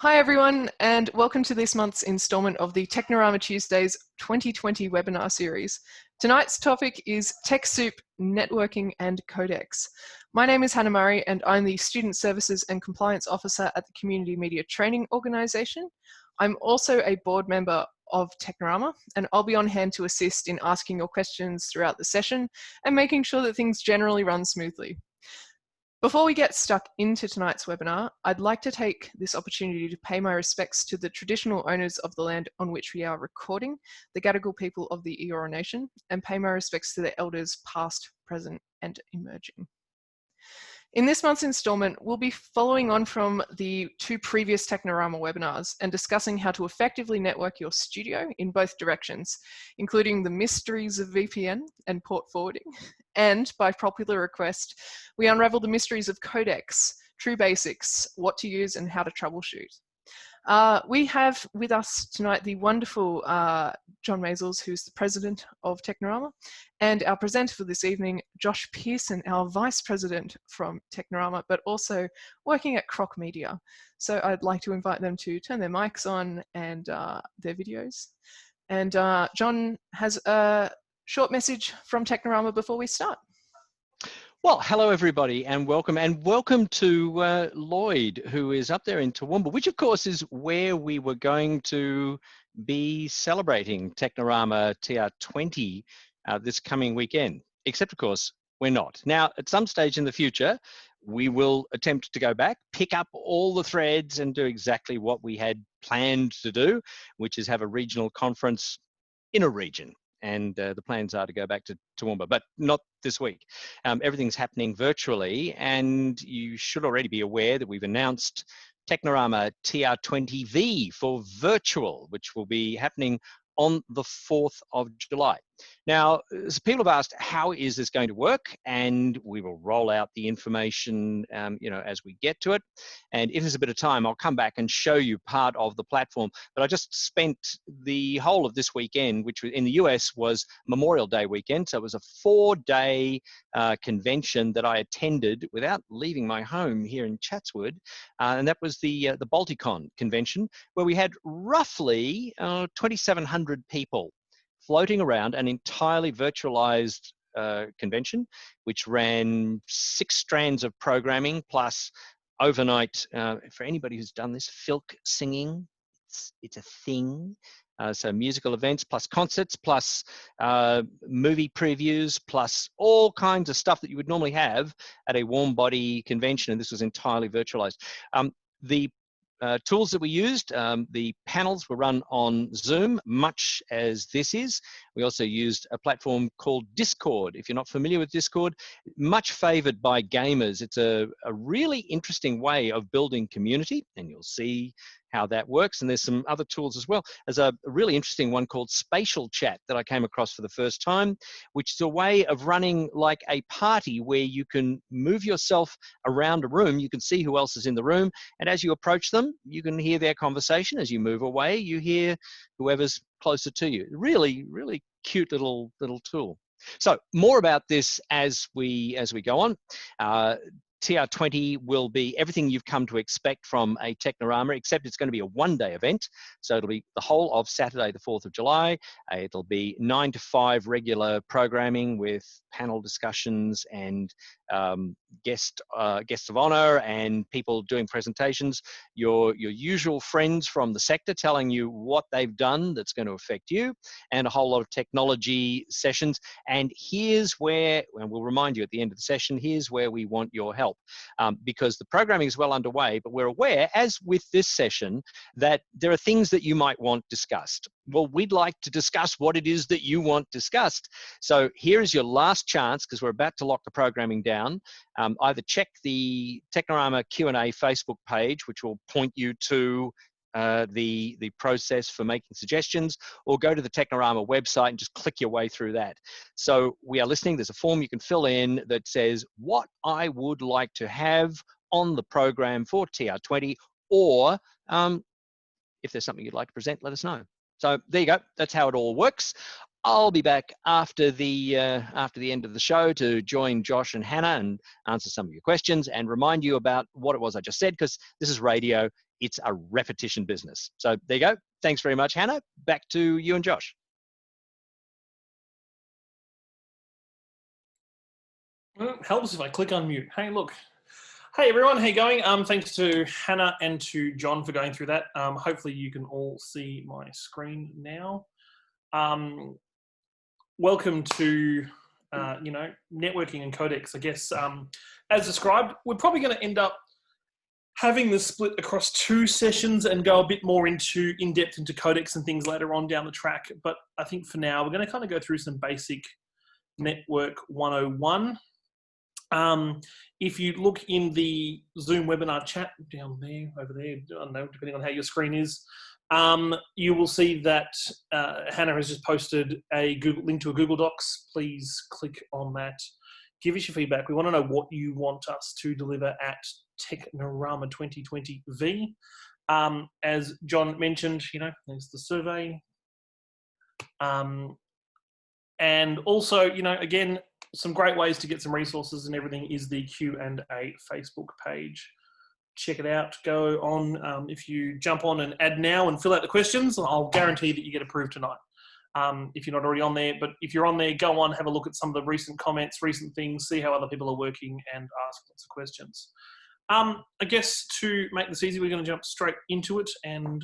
Hi everyone, and welcome to this month's instalment of the Technorama Tuesdays 2020 webinar series. Tonight's topic is TechSoup, Networking and Codecs. My name is Hannah Murray and I'm the Student Services and Compliance Officer at the Community Media Training Organisation. I'm also a board member of Technorama, and I'll be on hand to assist in asking your questions throughout the session and making sure that things generally run smoothly. Before we get stuck into tonight's webinar, I'd like to take this opportunity to pay my respects to the traditional owners of the land on which we are recording, the Gadigal people of the Eora Nation, and pay my respects to the elders past, present, and emerging. In this month's instalment, we'll be following on from the two previous Technorama webinars and discussing how to effectively network your studio in both directions, including the mysteries of VPN and port forwarding. And by popular request, we unravel the mysteries of Codecs, true basics, what to use and how to troubleshoot. We have with us tonight the wonderful John Maisels, who's the president of Technorama, and our presenter for this evening, Josh Pearson, our vice president from Technorama, but also working at Croc Media. So I'd like to invite them to turn their mics on and their videos. And John has a short message from Technorama before we start. Well, hello everybody and welcome to Lloyd, who is up there in Toowoomba, which of course is where we were going to be celebrating Technorama TR20 this coming weekend, except of course we're not. Now, at some stage in the future, we will attempt to go back, pick up all the threads and do exactly what we had planned to do, which is have a regional conference in a region. And the plans are to go back to Toowoomba, but not this week. Everything's happening virtually, and you should already be aware that we've announced Technorama TR20V for virtual, which will be happening on the 4th of July. Now, so people have asked, how is this going to work? And we will roll out the information, as we get to it. And if there's a bit of time, I'll come back and show you part of the platform. But I just spent the whole of this weekend, which in the US was Memorial Day weekend. So it was a 4-day convention that I attended without leaving my home here in Chatswood. And that was the Balticon convention, where we had roughly 2,700 people floating around an entirely virtualized convention, which ran 6 strands of programming plus overnight, for anybody who's done this, filk singing, it's a thing. So musical events plus concerts plus movie previews plus all kinds of stuff that you would normally have at a warm body convention, and this was entirely virtualized. The tools that we used, the panels were run on Zoom, much as this is. We also used a platform called Discord. If you're not familiar with Discord, much favored by gamers. It's a really interesting way of building community, and you'll see how that works. And there's some other tools as well. There's a really interesting one called Spatial Chat that I came across for the first time, which is a way of running like a party where you can move yourself around a room. You can see who else is in the room. And as you approach them, you can hear their conversation. As you move away, you hear whoever's closer to you. Really, really cute little tool. So more about this as we go on. TR20 will be everything you've come to expect from a Technorama, except it's going to be a 1-day event. So it'll be the whole of Saturday, the 4th of July. It'll be 9 to 5 regular programming with panel discussions and guests of honor and people doing presentations. Your usual friends from the sector telling you what they've done that's going to affect you, and a whole lot of technology sessions. And here's where, and we'll remind you at the end of the session, here's where we want your help. Because the programming is well underway, but we're aware, as with this session, that there are things that you might want discussed. Well, we'd like to discuss what it is that you want discussed. So here is your last chance, because we're about to lock the programming down. Either check the Technorama Q&A Facebook page, which will point you to the process for making suggestions, or go to the Technorama website and just click your way through that. So we are listening. There's a form you can fill in that says what I would like to have on the program for TR20, or if there's something you'd like to present, let us know. So there you go. That's how it all works. I'll be back after the end of the show to join Josh and Hannah and answer some of your questions and remind you about what it was I just said, because this is radio. It's a repetition business. So there you go. Thanks very much, Hannah. Back to you and Josh. Well, it helps if I click on mute. Hey, look. Hey everyone, how you going? Thanks to Hannah and to John for going through that. Hopefully you can all see my screen now. Welcome to networking and codecs. I guess as described, we're probably going to end up having this split across 2 sessions and go a bit more in depth into codecs and things later on down the track. But I think for now we're going to kind of go through some basic network 101. If you look in the Zoom webinar chat down there, over there, I don't know, depending on how your screen is, you will see that Hannah has just posted a link to a Google Docs. Please click on that. Give us your feedback. We want to know what you want us to deliver at Technorama 2020V. As John mentioned, there's the survey. And also, again, some great ways to get some resources and everything is the Q&A Facebook page. Check it out. Go on. If you jump on and add now and fill out the questions, I'll guarantee that you get approved tonight. If you're not already on there, but if you're on there, go on, have a look at some of the recent comments, recent things, see how other people are working and ask lots of questions. I guess to make this easy, we're going to jump straight into it, and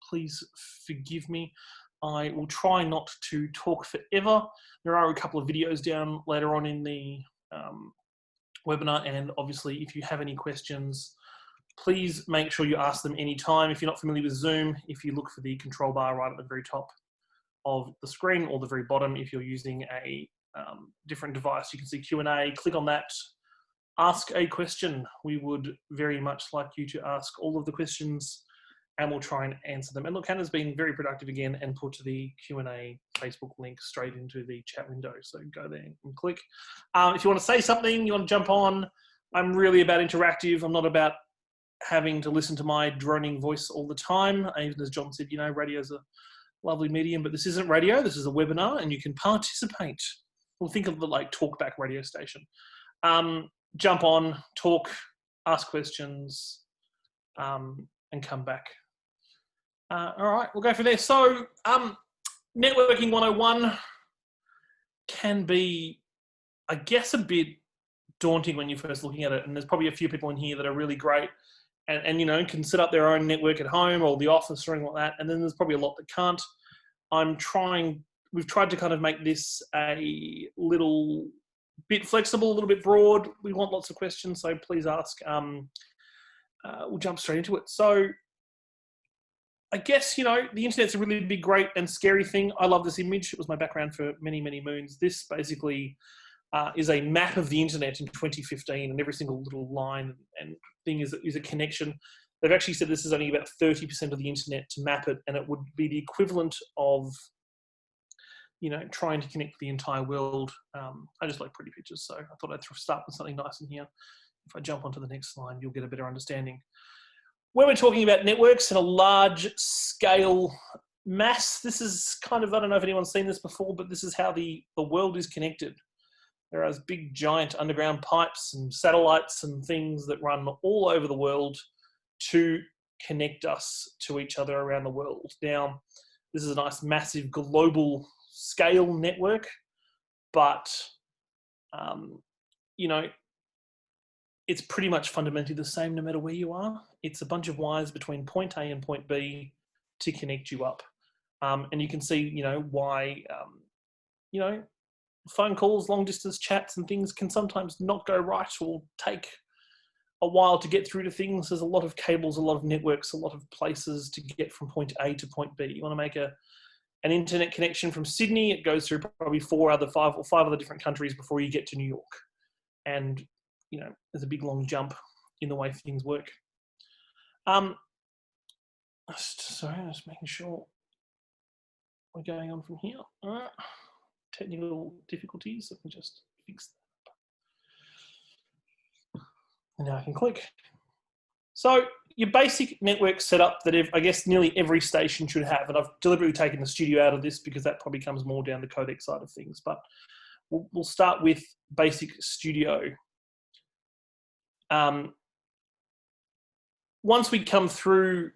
please forgive me. I will try not to talk forever. There are a couple of videos down later on in the webinar, and obviously if you have any questions, please make sure you ask them anytime. If you're not familiar with Zoom, if you look for the control bar right at the very top of the screen or the very bottom, if you're using a different device, you can see Q&A, click on that, ask a question. We would very much like you to ask all of the questions and we'll try and answer them. And look, Hannah's been very productive again and put the Q&A Facebook link straight into the chat window. So go there and click. If you want to say something, you want to jump on, I'm really about interactive. I'm not about having to listen to my droning voice all the time. Even as John said, radio's a lovely medium, but this isn't radio. This is a webinar and you can participate. We'll think of the talkback radio station. Jump on, talk, ask questions, and come back. All right, we'll go from there. So networking 101 can be, I guess, a bit daunting when you're first looking at it. And there's probably a few people in here that are really great and can set up their own network at home or the office or anything like that. And then there's probably a lot that can't. We've tried to kind of make this a little bit flexible, a little bit broad. We want lots of questions, so please ask. We'll jump straight into it. So I guess, the internet's a really big, great and scary thing. I love this image. It was my background for many, many moons. This basically is a map of the internet in 2015, and every single little line and thing is a connection. They've actually said this is only about 30% of the internet to map it, and it would be the equivalent of, trying to connect the entire world. I just like pretty pictures, so I thought I'd start with something nice in here. If I jump onto the next slide, you'll get a better understanding. When we're talking about networks in a large scale mass, this is kind of, I don't know if anyone's seen this before, but this is how the world is connected. There are big giant underground pipes and satellites and things that run all over the world to connect us to each other around the world. Now, this is a nice massive global scale network, but it's pretty much fundamentally the same no matter where you are. It's a bunch of wires between point A and point B to connect you up. And you can see, why, phone calls, long distance chats and things can sometimes not go right or take a while to get through to things. There's a lot of cables, a lot of networks, a lot of places to get from point A to point B. You want to make an internet connection from Sydney, it goes through probably five other different countries before you get to New York. And there's a big long jump in the way things work. Sorry, I'm just making sure we're going on from here. All right. Technical difficulties. Let me just fix that. And now I can click. So your basic network setup that I guess nearly every station should have, and I've deliberately taken the studio out of this because that probably comes more down the codec side of things, but we'll start with basic studio. Once we come through,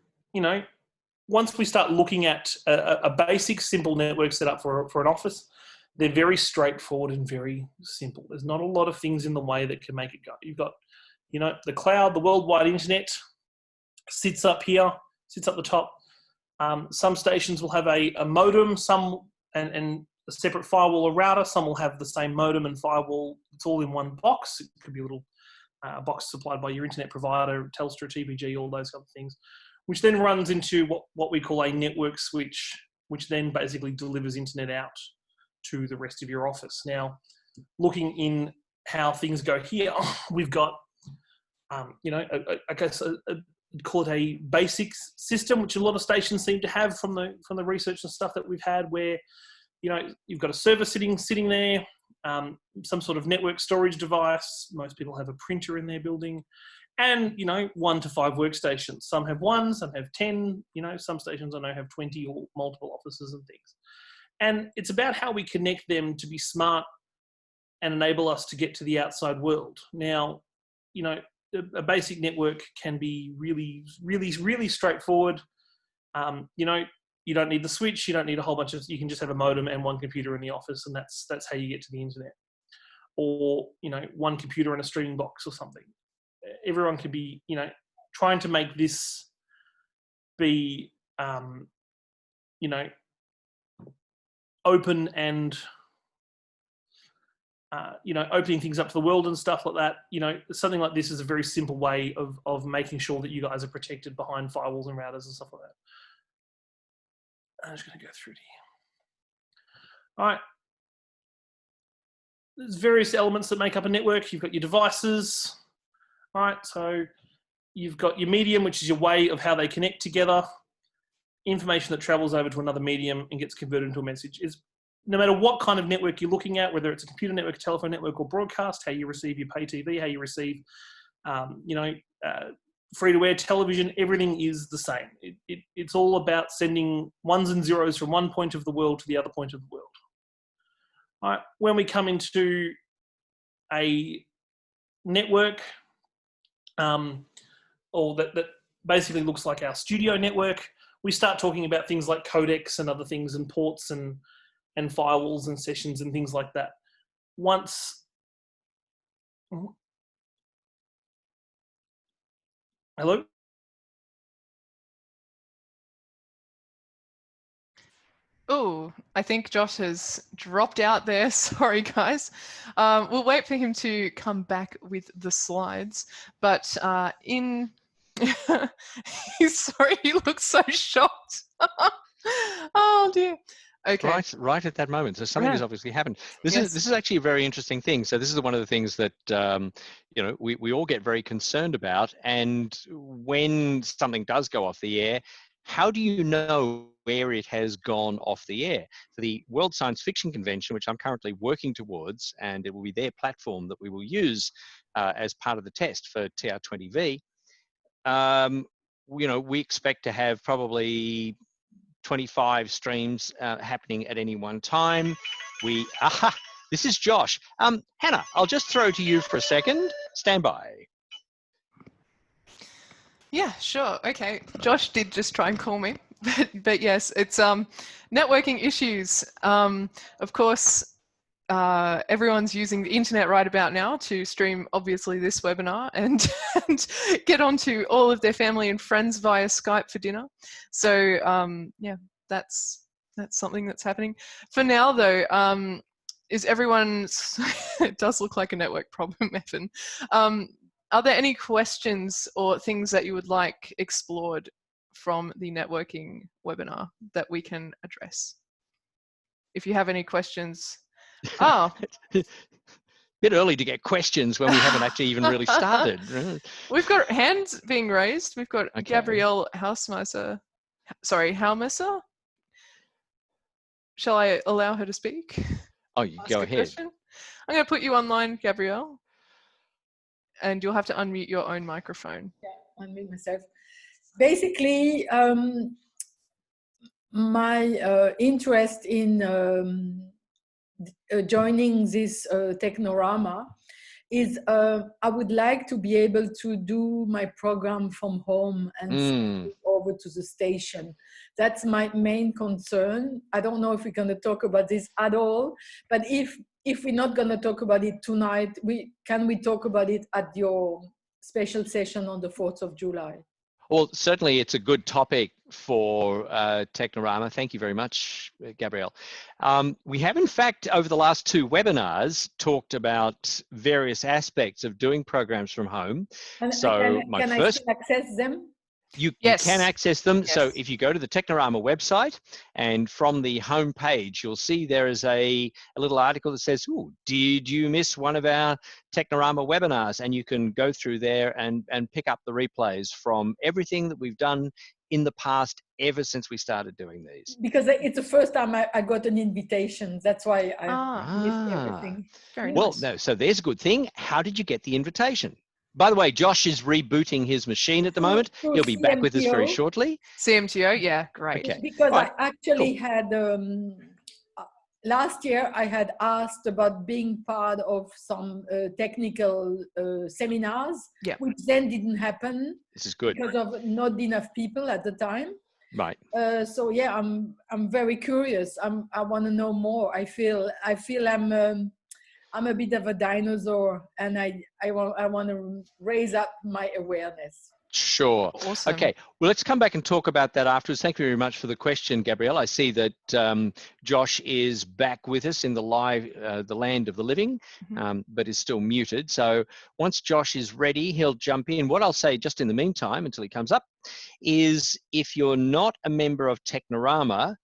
once we start looking at a basic simple network setup for an office, they're very straightforward and very simple. There's not a lot of things in the way that can make it go. You've got, the cloud, the worldwide internet sits up here, sits up the top. Some stations will have a modem, and a separate firewall or router. Some will have the same modem and firewall. It's all in one box. It could be a little box supplied by your internet provider, Telstra, TPG, all those kind of things, which then runs into what we call a network switch, which then basically delivers internet out to the rest of your office. Now, looking in how things go here, we've got, I guess, call it a basic system, which a lot of stations seem to have from the research and stuff that we've had, where you've got a server sitting there, some sort of network storage device. Most people have a printer in their building, and 1 to 5 workstations. Some have 1, some have 10. Some stations I know have 20 or multiple offices and things. And it's about how we connect them to be smart and enable us to get to the outside world. Now, a basic network can be really, really, really straightforward. You don't need the switch. You don't need a whole bunch of. You can just have a modem and 1 computer in the office, and that's how you get to the internet. Or 1 computer and a streaming box or something. Everyone could be trying to make this be open and opening things up to the world and stuff like that. Something like this is a very simple way of making sure that you guys are protected behind firewalls and routers and stuff like that. I'm just going to go through to here. All right. There's various elements that make up a network. You've got your devices. All right. So you've got your medium, which is your way of how they connect together. Information that travels over to another medium and gets converted into a message. Is no matter what kind of network you're looking at, whether it's a computer network, a telephone network, or broadcast, how you receive your pay TV, how you receive, free-to-air television, everything is the same. It's all about sending 1s and 0s from one point of the world to the other point of the world. All right. When we come into a network, or that basically looks like our studio network, we start talking about things like codecs and other things, and ports and firewalls and sessions and things like that. Hello? Oh, I think Josh has dropped out there. Sorry, guys. We'll wait for him to come back with the slides. But he's sorry, he looks so shocked. Oh dear. Okay. Right at that moment. So something has obviously happened. This is actually a very interesting thing. So this is one of the things that we all get very concerned about. And when something does go off the air, how do you know where it has gone off the air? For the World Science Fiction Convention, which I'm currently working towards, and it will be their platform that we will use as part of the test for TR20V, we expect to have probably 25 streams happening at any one time. This is Josh. Hannah, I'll just throw to you for a second. Stand by. Yeah, sure. Okay. Josh did just try and call me, but yes, it's networking issues. Of course, everyone's using the internet right about now to stream, obviously, this webinar and get onto all of their family and friends via Skype for dinner. So yeah, that's something that's happening. For now, though, is everyone's, it does look like a network problem, Evan. Are there any questions or things that you would like explored from the networking webinar that we can address? If you have any questions. Oh. Bit early to get questions when we haven't actually even really started. We've got hands being raised. We've got Gabrielle Hausmeiser. Sorry, Hausmeiser? Shall I allow her to speak? Oh, you go ahead. Question? I'm going to put you online, Gabrielle. And you'll have to unmute your own microphone. Yeah. unmute myself. Basically, my interest in joining this Technorama is I would like to be able to do my program from home and send it over to the station. That's my main concern. I don't know if we're going to talk about this at all, but if we're not going to talk about it tonight, can we talk about it at your special session on the 4th of July? Well, certainly it's a good topic for Technorama. Thank you very much, Gabrielle. We have, in fact, over the last 2 webinars, talked about various aspects of doing programs from home. And So can I still access them? You Yes. can access them. Yes. So if you go to the Technorama website and from the home page, you'll see there is a little article that says, "Ooh, did you miss one of our Technorama webinars?" And you can go through there and pick up the replays from everything that we've done in the past ever since we started doing these. Because it's the first time I got an invitation. That's why I missed everything. Very Well, nice. no, so there's a good thing. How did you get the invitation? By the way, Josh is rebooting his machine at the moment. He'll be back with us very shortly. CMTO, yeah, great. Okay. Because Right. I actually Cool. had, last year I had asked about being part of some technical seminars, which then didn't happen. This is good. Because of not enough people at the time. Right. So yeah, I'm very curious. I want to know more. I feel I'm a bit of a dinosaur, and I want to raise up my awareness. Sure. Awesome. Okay. Well, let's come back and talk about that afterwards. Thank you very much for the question, Gabrielle. I see that Josh is back with us in the live, the land of the living, but is still muted. So once Josh is ready, he'll jump in. What I'll say just in the meantime, until he comes up, is if you're not a member of Technorama,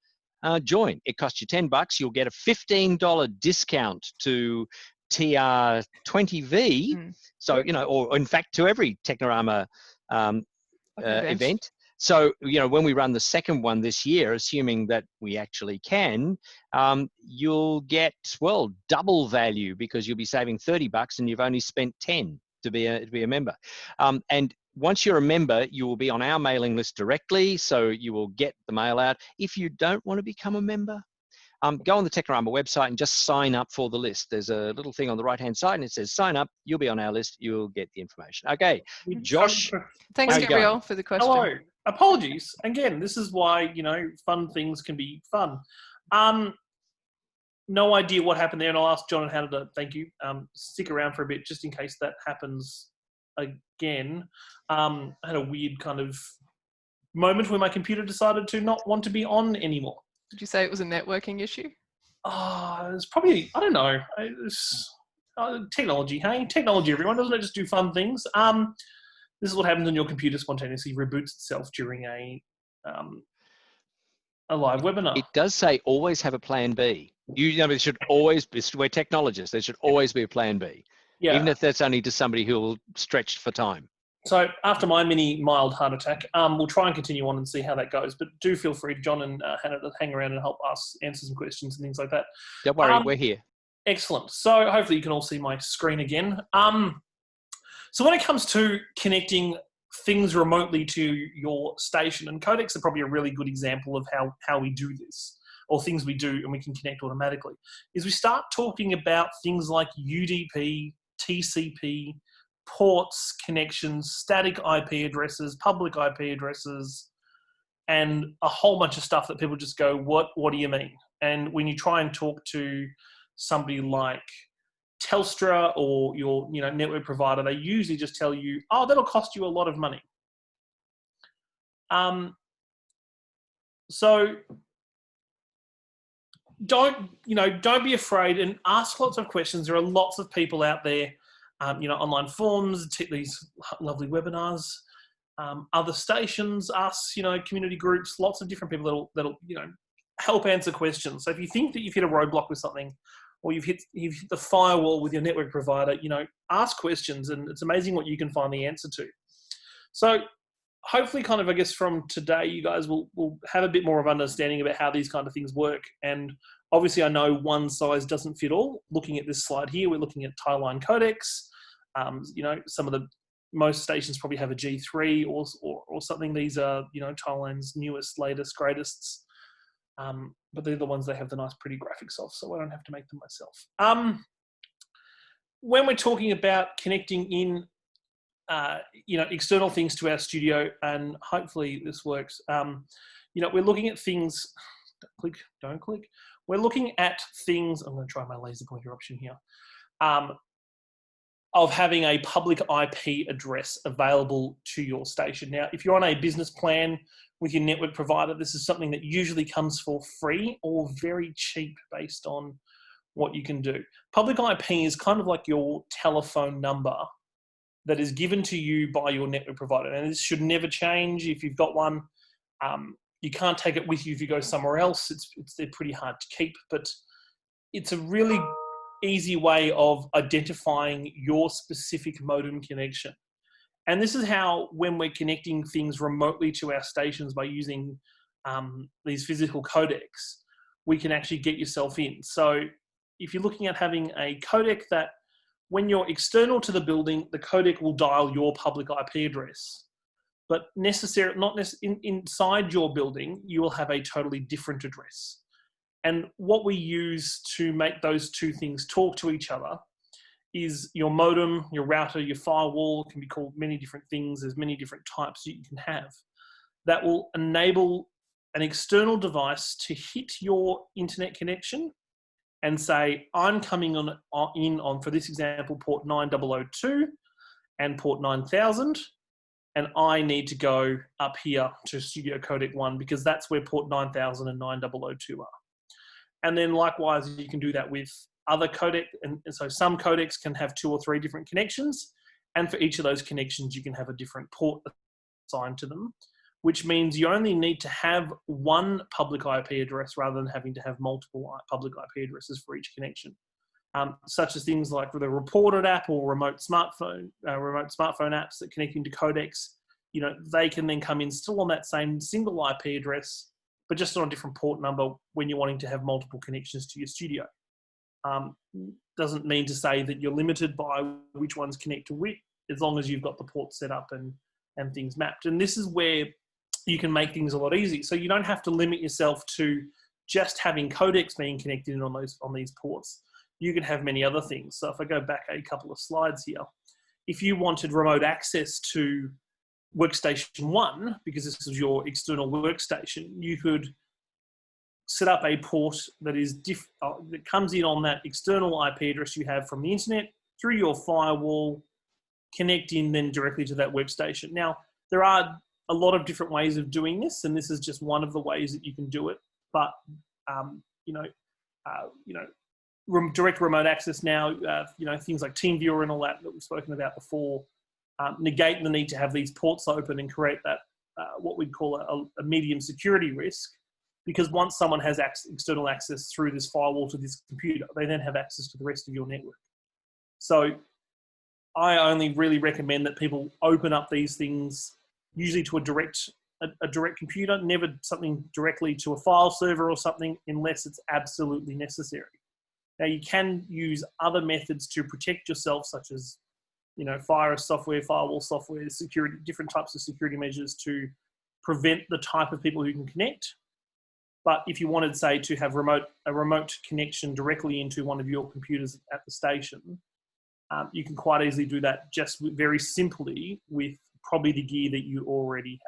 join. It costs you $10. You'll get a $15 discount to TR20V. So, you know, or in fact to every Technorama event. So, you know, when we run the second one this year, assuming that we actually can, you'll get, well, double value because you'll be saving $30 and you've only spent 10 to be a member. And once you're a member, you will be on our mailing list directly, so you will get the mail out. If you don't want to become a member, go on the Technorama website and just sign up for the list. There's a little thing on the right-hand side and it says sign up. You'll be on our list. You'll get the information. Okay, Josh. Thanks, Gabrielle, for the question. Hello. Apologies. Again, this is why, you know, fun things can be fun. No idea what happened there, and I'll ask John and Hannah to, thank you, stick around for a bit just in case that happens again. I had a weird kind of moment where my computer decided to not want to be on anymore. Did you say it was a networking issue? It's probably, I don't know. It's, technology, hey? Technology, everyone. Doesn't it just do fun things? This is what happens when your computer spontaneously reboots itself during a live webinar. It does say always have a plan B. You know, it should always be, we're technologists, there should always be a plan B. Yeah. Even if that's only to somebody who will stretch for time. So after my mini mild heart attack, we'll try and continue on and see how that goes. But do feel free, John and Hannah, to hang around and help us answer some questions and things like that. Don't worry, we're here. Excellent. So hopefully you can all see my screen again. So when it comes to connecting things remotely to your station, and Codecs are probably a really good example of how we do this, or things we do and we can connect automatically, is we start talking about things like UDP, TCP, ports, connections, static IP addresses, public IP addresses, and a whole bunch of stuff that people just go, what do you mean? And when you try and talk to somebody like Telstra or your network provider, they usually just tell you, oh, that'll cost you a lot of money. So don't be afraid and ask lots of questions. There are lots of people out there, online forums, these lovely webinars, other stations, us, community groups, lots of different people that'll help answer questions. So if you think that you've hit a roadblock with something, or you've hit the firewall with your network provider, ask questions, and it's amazing what you can find the answer to. So hopefully kind of, I guess, from today, you guys will have a bit more of understanding about how these kind of things work. And obviously I know one size doesn't fit all. Looking at this slide here, we're looking at tie-line codecs, some of the most stations probably have a G3 or something. These are, you know, Thailand's newest, latest, greatest. But they're the ones they have the nice, pretty graphics of, so I don't have to make them myself. When we're talking about connecting in, you know, external things to our studio, and hopefully this works, you know, we're looking at things, don't click. We're looking at things, I'm going to try my laser pointer option here, of having a public IP address available to your station. Now, if you're on a business plan with your network provider, this is something that usually comes for free or very cheap based on what you can do. Public IP is kind of like your telephone number that is given to you by your network provider. And this should never change. If you've got one, you can't take it with you if you go somewhere else. They're pretty hard to keep, but it's a really easy way of identifying your specific modem connection. And this is how, when we're connecting things remotely to our stations by using these physical codecs, we can actually get yourself in. So if you're looking at having a codec that, when you're external to the building, the codec will dial your public IP address. But inside your building, you will have a totally different address. And what we use to make those two things talk to each other is your modem, your router, your firewall. It can be called many different things. There's many different types that you can have that will enable an external device to hit your internet connection and say, I'm coming on, for this example, port 9002 and port 9000. And I need to go up here to Studio Codec 1 because that's where port 9000 and 9002 are. And then likewise, you can do that with other codec. And so some codecs can have 2 or 3 different connections. And for each of those connections, you can have a different port assigned to them, which means you only need to have one public IP address rather than having to have multiple public IP addresses for each connection. Such as things like the reported app or remote smartphone apps that connect into codecs. You know, they can then come in still on that same single IP address, but just on a different port number when you're wanting to have multiple connections to your studio. Doesn't mean to say that you're limited by which ones connect to which, as long as you've got the port set up and things mapped. And this is where you can make things a lot easier. So you don't have to limit yourself to just having codecs being connected in on these ports. You can have many other things. So if I go back a couple of slides here, if you wanted remote access to workstation 1, because this is your external workstation, you could set up a port that is that comes in on that external IP address you have from the internet through your firewall, connect in then directly to that workstation. Now, there are a lot of different ways of doing this, and this is just one of the ways that you can do it. But direct remote access now, things like TeamViewer and all that we've spoken about before, negate the need to have these ports open and create that what we'd call a medium security risk, because once someone has external access through this firewall to this computer, they then have access to the rest of your network. So I only really recommend that people open up these things usually to a direct computer, never something directly to a file server or something, unless it's absolutely necessary. Now, you can use other methods to protect yourself, such as, virus software, firewall software, security, different types of security measures to prevent the type of people who can connect. But if you wanted, say, to have a remote connection directly into one of your computers at the station, you can quite easily do that just very simply with probably the gear that you already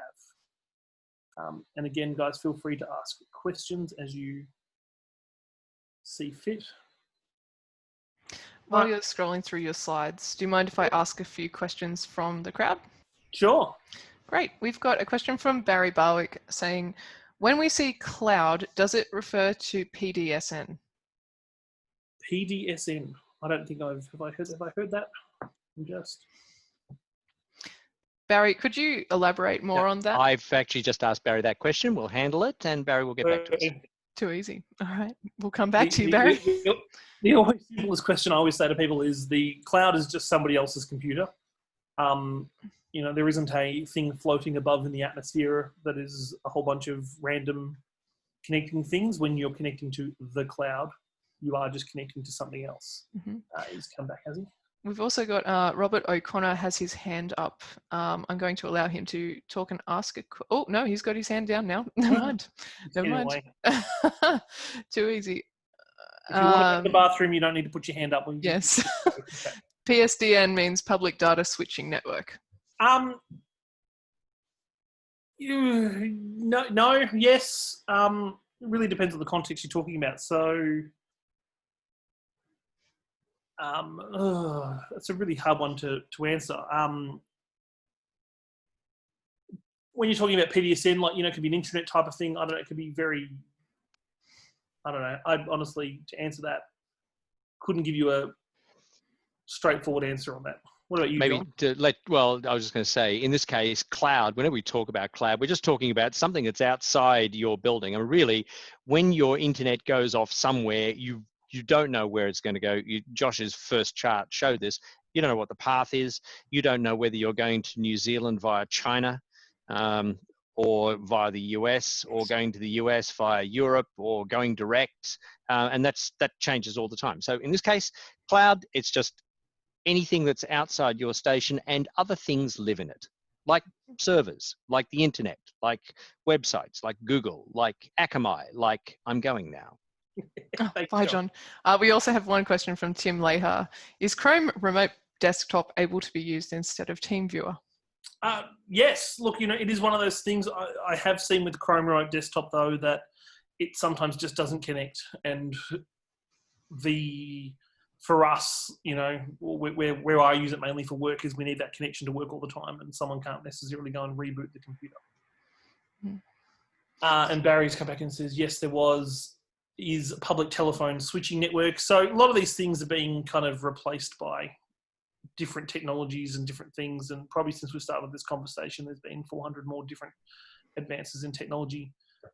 have. And again, guys, feel free to ask questions as you see fit. While you're scrolling through your slides, do you mind if I ask a few questions from the crowd? Sure. Great. We've got a question from Barry Barwick saying, when we see cloud, does it refer to PDSN? PDSN. I don't think have I heard that? Barry, could you elaborate more on that? I've actually just asked Barry that question. We'll handle it, and Barry will get back to us. Too easy. All right. We'll come back to you, Barry. The always simplest question I always say to people is the cloud is just somebody else's computer. There isn't a thing floating above in the atmosphere that is a whole bunch of random connecting things. When you're connecting to the cloud, you are just connecting to something else. Mm-hmm. He's come back, has he? We've also got Robert O'Connor has his hand up. I'm going to allow him to talk and ask oh, no, he's got his hand down now. Never mind. Never mind. Too easy. If you want to go to the bathroom, you don't need to put your hand up. Yes. PSDN means Public Data Switching Network. No, yes. It really depends on the context you're talking about. So, that's a really hard one to answer. When you're talking about PDSN, like, it could be an internet type of thing. I don't know. It could be very, I don't know. I honestly, to answer that, couldn't give you a straightforward answer on that. What about you, Maybe John? well, I was just going to say, in this case, cloud, whenever we talk about cloud, we're just talking about something that's outside your building. And really, when your internet goes off somewhere, you don't know where it's going to go. Josh's first chart showed this. You don't know what the path is. You don't know whether you're going to New Zealand via China or via the US, or going to the US via Europe, or going direct. And that changes all the time. So in this case, cloud, it's just anything that's outside your station, and other things live in it, like servers, like the internet, like websites, like Google, like Akamai, like I'm going now. Oh, bye, John. We also have one question from Tim Lahar. Is Chrome Remote Desktop able to be used instead of TeamViewer? Yes. Look, it is one of those things I have seen with Chrome Remote Desktop, though, that it sometimes just doesn't connect. And for us, where I use it mainly for work, is we need that connection to work all the time, and someone can't necessarily go and reboot the computer. And Barry's come back and says, yes, there is a public telephone switching network. So a lot of these things are being kind of replaced by different technologies and different things. And probably since we started this conversation, there's been 400 more different advances in technology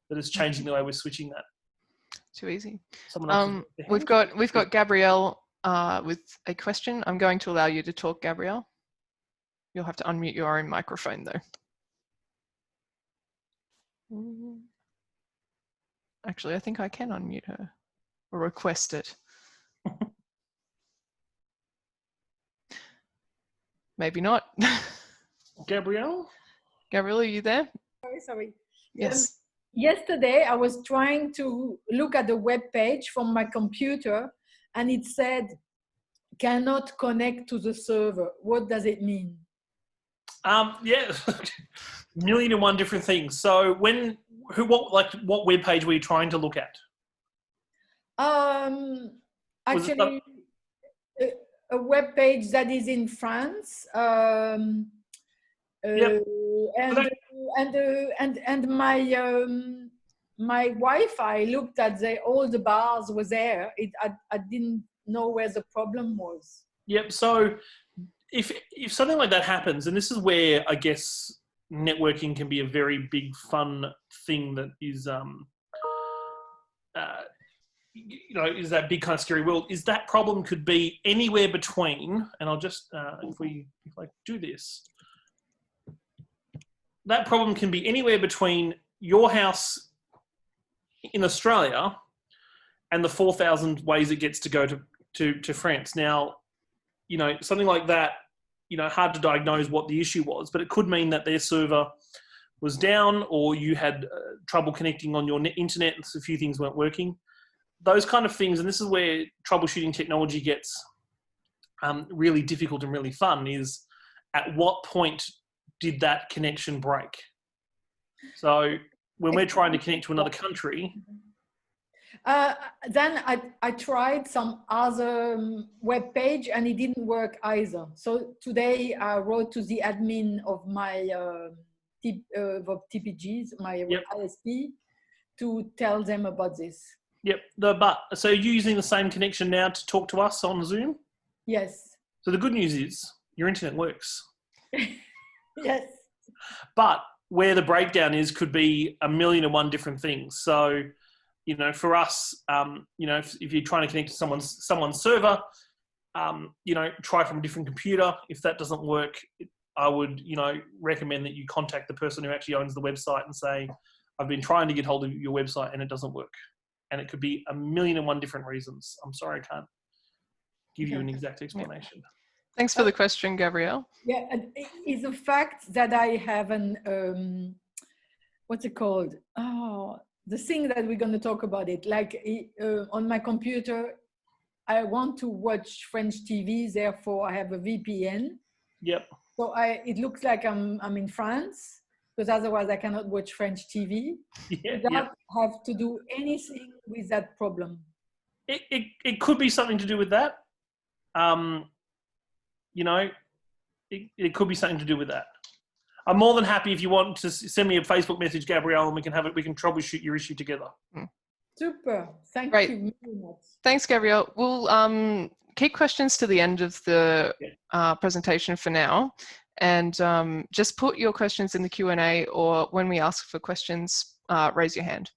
that is changing the way we're switching that. Too easy. We've got Gabrielle with a question. I'm going to allow you to talk, Gabrielle. You'll have to unmute your own microphone, though. Actually, I think I can unmute her or request it. Maybe not. Gabrielle? Gabrielle, are you there? Sorry. Yes. Yesterday, I was trying to look at the web page from my computer, and it said, cannot connect to the server. What does it mean? Yeah, million and one different things. So what web page were you trying to look at? Actually, a web page that is in France. Yep. And my Wi-Fi looked at all the bars were there. I didn't know where the problem was. Yep. So if something like that happens, and this is where I guess networking can be a very big fun thing that is is that big kind of scary world, is that problem could be anywhere between, and I'll just if I do this, that problem can be anywhere between your house in Australia and the 4,000 ways it gets to go to France. Now, something like that, hard to diagnose what the issue was, but it could mean that their server was down, or you had trouble connecting on your internet, and so a few things weren't working. Those kind of things, and this is where troubleshooting technology gets really difficult and really fun, is at what point did that connection break? So when we're trying to connect to another country, then I tried some other web page, and it didn't work either. So today I wrote to the admin of my TPGs, my ISP, to tell them about this. Yep. So you're using the same connection now to talk to us on Zoom? Yes. So the good news is your internet works. Yes. But where the breakdown is could be a million and one different things. So, for us, if you're trying to connect to someone's server, try from a different computer. If that doesn't work, I would, recommend that you contact the person who actually owns the website and say, I've been trying to get hold of your website and it doesn't work. And it could be a million and one different reasons. I'm sorry, I can't give you an exact explanation. Thanks for the question, Gabrielle. Yeah, it's a fact that I have an, what's it called? Oh, the thing that we're going to talk about it. Like on my computer, I want to watch French TV, therefore I have a VPN. Yep. So it looks like I'm in France, because otherwise I cannot watch French TV. Yeah. Does that Yep. have to do anything with that problem? It could be something to do with that. You know, it could be something to do with that. I'm more than happy if you want to send me a Facebook message, Gabrielle, and we can troubleshoot your issue together. Super. Thank Great. you very much. Thanks, Gabrielle. We'll keep questions to the end of the presentation for now. And just put your questions in the Q&A, or when we ask for questions, raise your hand.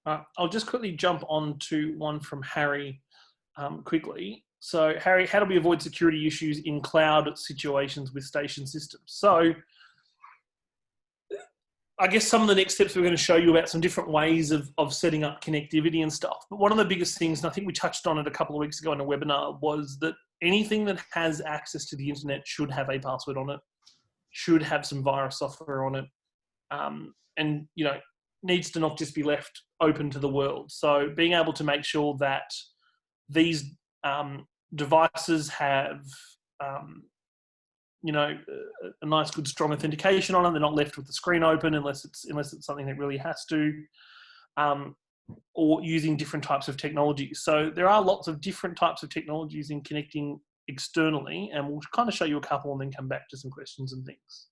I'll just quickly jump on to one from Harry quickly. So Harry, how do we avoid security issues in cloud situations with station systems? So I guess some of the next steps we're going to show you about some different ways of setting up connectivity and stuff. But one of the biggest things, and I think we touched on it a couple of weeks ago in a webinar, was that anything that has access to the internet should have a password on it, should have some virus software on it, and you know, needs to not just be left open to the world. So being able to make sure that these devices have you know, a nice, good, strong authentication on them. They're not left with the screen open unless it's something that really has to, or using different types of technologies. So there are lots of different types of technologies in connecting externally, and we'll kind of show you a couple and then come back to some questions and things.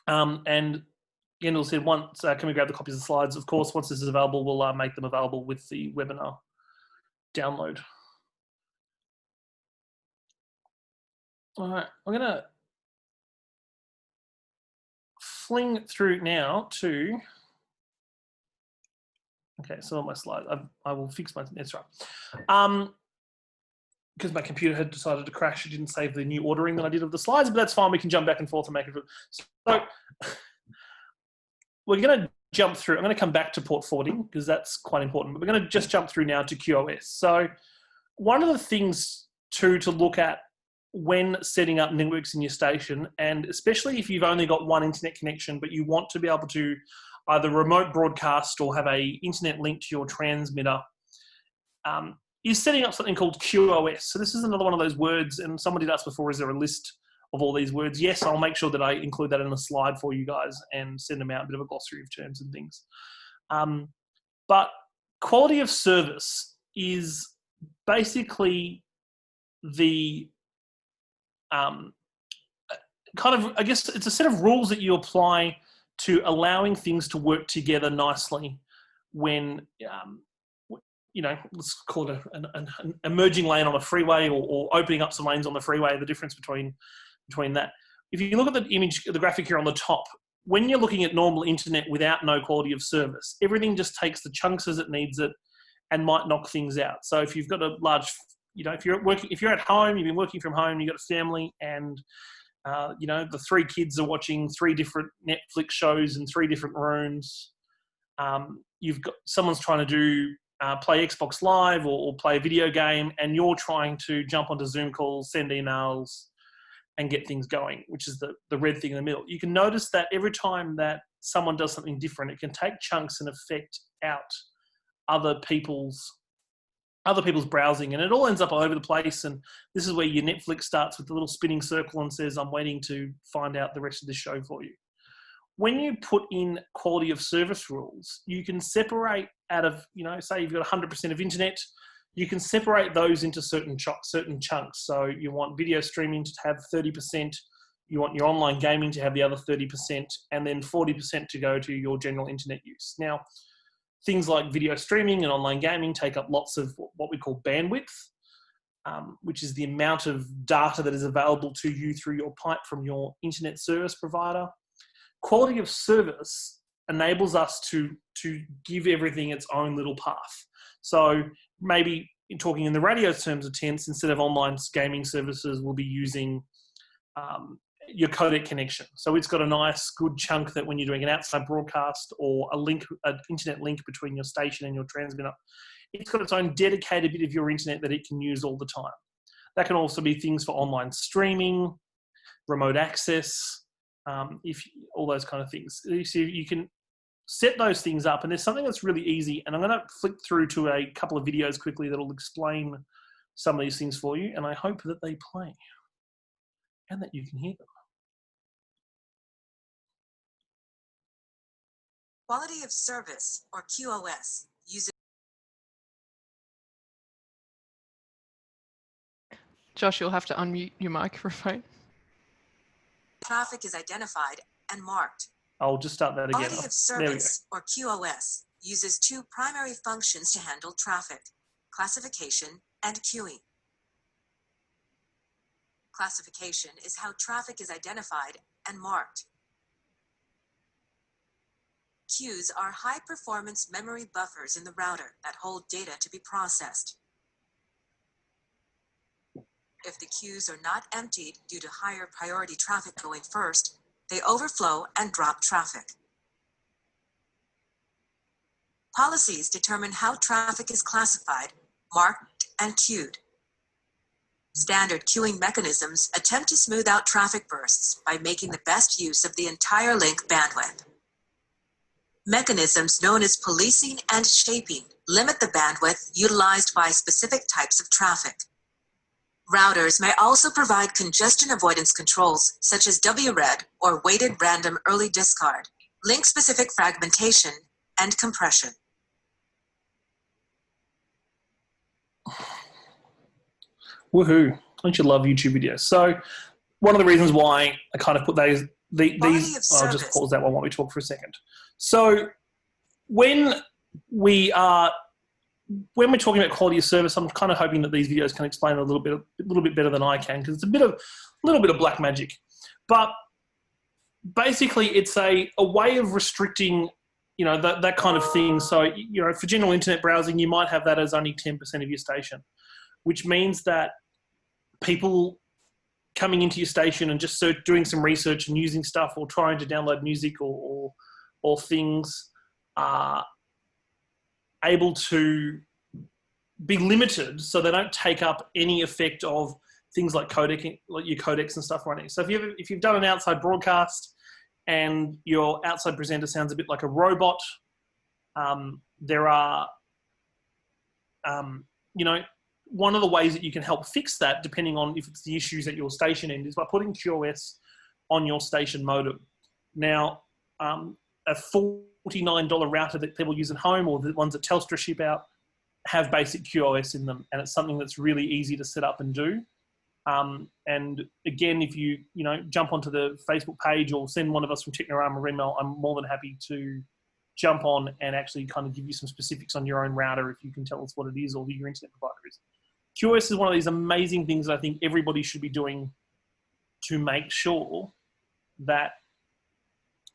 And Gendel said, once, can we grab the copies of the slides? Of course, once this is available, we'll make them available with the webinar download. All right, I'm going to fling through now to, okay, so on my slide, I will fix my, that's right. Because my computer had decided to crash, it didn't save the new ordering that I did of the slides, but that's fine, we can jump back and forth and make it. So we're going to jump through, I'm going to come back to port forwarding because that's quite important, but we're going to just jump through now to QoS. So one of the things to look at when setting up networks in your station, and especially if you've only got one internet connection, but you want to be able to either remote broadcast or have a internet link to your transmitter, is setting up something called QoS. So this is another one of those words, and somebody asked before, is there a list of all these words? Yes, I'll make sure that I include that in a slide for you guys and send them out, a bit of a glossary of terms and things. But quality of service is basically the kind of, I guess it's a set of rules that you apply to allowing things to work together nicely when, you know, let's call it an emerging lane on a freeway, or opening up some lanes on the freeway, the difference between that. If you look at the image, the graphic here on the top, when you're looking at normal internet without no quality of service, everything just takes the chunks as it needs it and might knock things out. So if you've got a large, you know, if you're at home, you've been working from home, you've got a family, and you know, the 3 kids are watching 3 different Netflix shows in 3 different rooms. You've got someone's trying to do play Xbox Live or play a video game, and you're trying to jump onto Zoom calls, send emails, and get things going, which is the red thing in the middle. You can notice that every time that someone does something different, it can take chunks and affect out other people's browsing, and it all ends up all over the place. And this is where your Netflix starts with the little spinning circle and says, I'm waiting to find out the rest of the show for you. When you put in quality of service rules, you can separate out of, you know, say you've got 100% of internet, you can separate those into certain chunks. So you want video streaming to have 30%, you want your online gaming to have the other 30%, and then 40% to go to your general internet use. Now, things like video streaming and online gaming take up lots of what we call bandwidth, which is the amount of data that is available to you through your pipe from your internet service provider. Quality of service enables us to give everything its own little path. So maybe talking in the radio terms of tense, instead of online gaming services, we'll be using your codec connection. So it's got a nice good chunk that when you're doing an outside broadcast or an internet link between your station and your transmitter, it's got its own dedicated bit of your internet that it can use all the time. That can also be things for online streaming, remote access, all those kind of things. So you can set those things up, and there's something that's really easy. And I'm going to flick through to a couple of videos quickly that'll explain some of these things for you, and I hope that they play and that you can hear them. Quality of service, or QoS, uses Josh, you'll have to unmute your microphone. traffic is identified and marked. I'll just start that again. Quality of service, or QoS, uses two primary functions to handle traffic: classification and queuing. Classification is how traffic is identified and marked. Queues are high-performance memory buffers in the router that hold data to be processed. If the queues are not emptied due to higher priority traffic going first, they overflow and drop traffic. Policies determine how traffic is classified, marked, and queued. Standard queuing mechanisms attempt to smooth out traffic bursts by making the best use of the entire link bandwidth. Mechanisms known as policing and shaping limit the bandwidth utilized by specific types of traffic. Routers may also provide congestion avoidance controls such as WRED or weighted random early discard, link-specific fragmentation, and compression. Woohoo! Don't you love YouTube videos? So one of the reasons why I kind of put these, I'll just pause that one while we talk for a second. So when we're talking about quality of service, I'm kind of hoping that these videos can explain a little bit better than I can, because it's a little bit of black magic. But basically, it's a way of restricting, you know, that kind of thing. So, you know, for general internet browsing, you might have that as only 10% of your station, which means that people coming into your station and just doing some research and using stuff or trying to download music or things are able to be limited, so they don't take up any effect of things like your codecs and stuff running. So if you've done an outside broadcast and your outside presenter sounds a bit like a robot, there are, you know, one of the ways that you can help fix that, depending on if it's the issues at your station end, is by putting QoS on your station modem. Now, a $49 router that people use at home, or the ones that Telstra ship out, have basic QoS in them, and it's something that's really easy to set up and do. And again, if you jump onto the Facebook page or send one of us from Technorama email, I'm more than happy to jump on and actually kind of give you some specifics on your own router if you can tell us what it is or who your internet provider is. QoS is one of these amazing things I think everybody should be doing to make sure that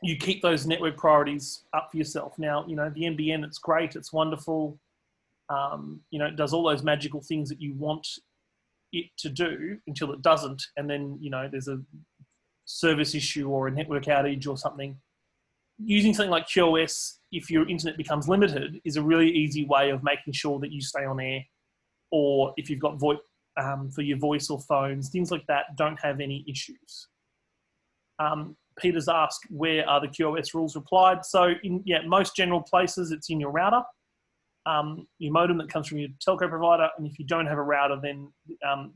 you keep those network priorities up for yourself. Now, you know, the NBN, it's great, it's wonderful. You know, it does all those magical things that you want it to do until it doesn't. And then, you know, there's a service issue or a network outage or something. Using something like QoS, if your internet becomes limited, is a really easy way of making sure that you stay on air. Or if you've got VoIP for your voice or phones, things like that don't have any issues. Peter's asked, where are the QoS rules applied? So in most general places, it's in your router, your modem that comes from your telco provider. And if you don't have a router, then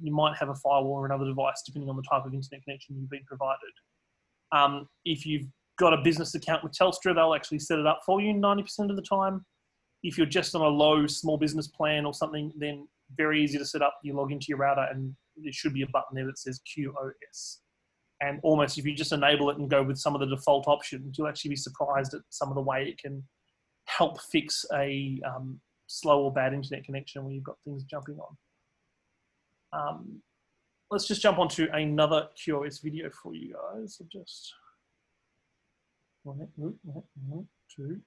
you might have a firewall or another device, depending on the type of internet connection you've been provided. If you've got a business account with Telstra, they'll actually set it up for you 90% of the time. If you're just on a low small business plan or something, then very easy to set up. You log into your router and there should be a button there that says QoS. And almost if you just enable it and go with some of the default options, you'll actually be surprised at some of the way it can help fix a slow or bad internet connection when you've got things jumping on. Let's just jump onto another QoS video for you guys. So just 2.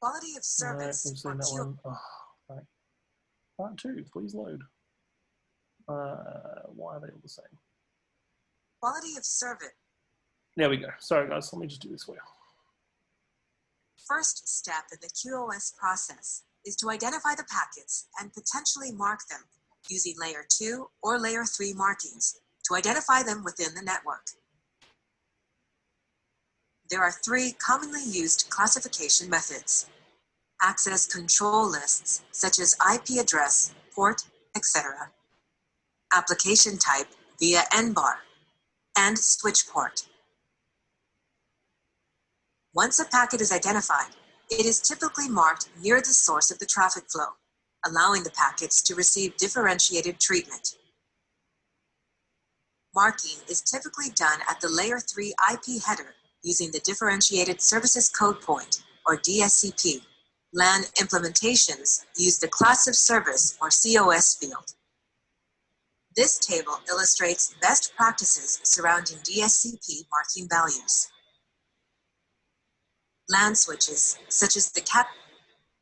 Quality of service. We've seen that one. Oh, right. Part 2, please load. Why are they all the same? Quality of service. There we go. Sorry guys, let me just do this for you. First step in the QoS process is to identify the packets and potentially mark them using layer 2 or layer 3 markings to identify them within the network. There are 3 commonly used classification methods: access control lists, such as IP address, port, etc., application type via NBAR, and switch port. Once a packet is identified, it is typically marked near the source of the traffic flow, allowing the packets to receive differentiated treatment. Marking is typically done at the layer 3 IP header using the Differentiated Services Code Point, or DSCP. LAN implementations use the Class of Service, or COS field. This table illustrates best practices surrounding DSCP marking values. LAN switches, such as the CAT.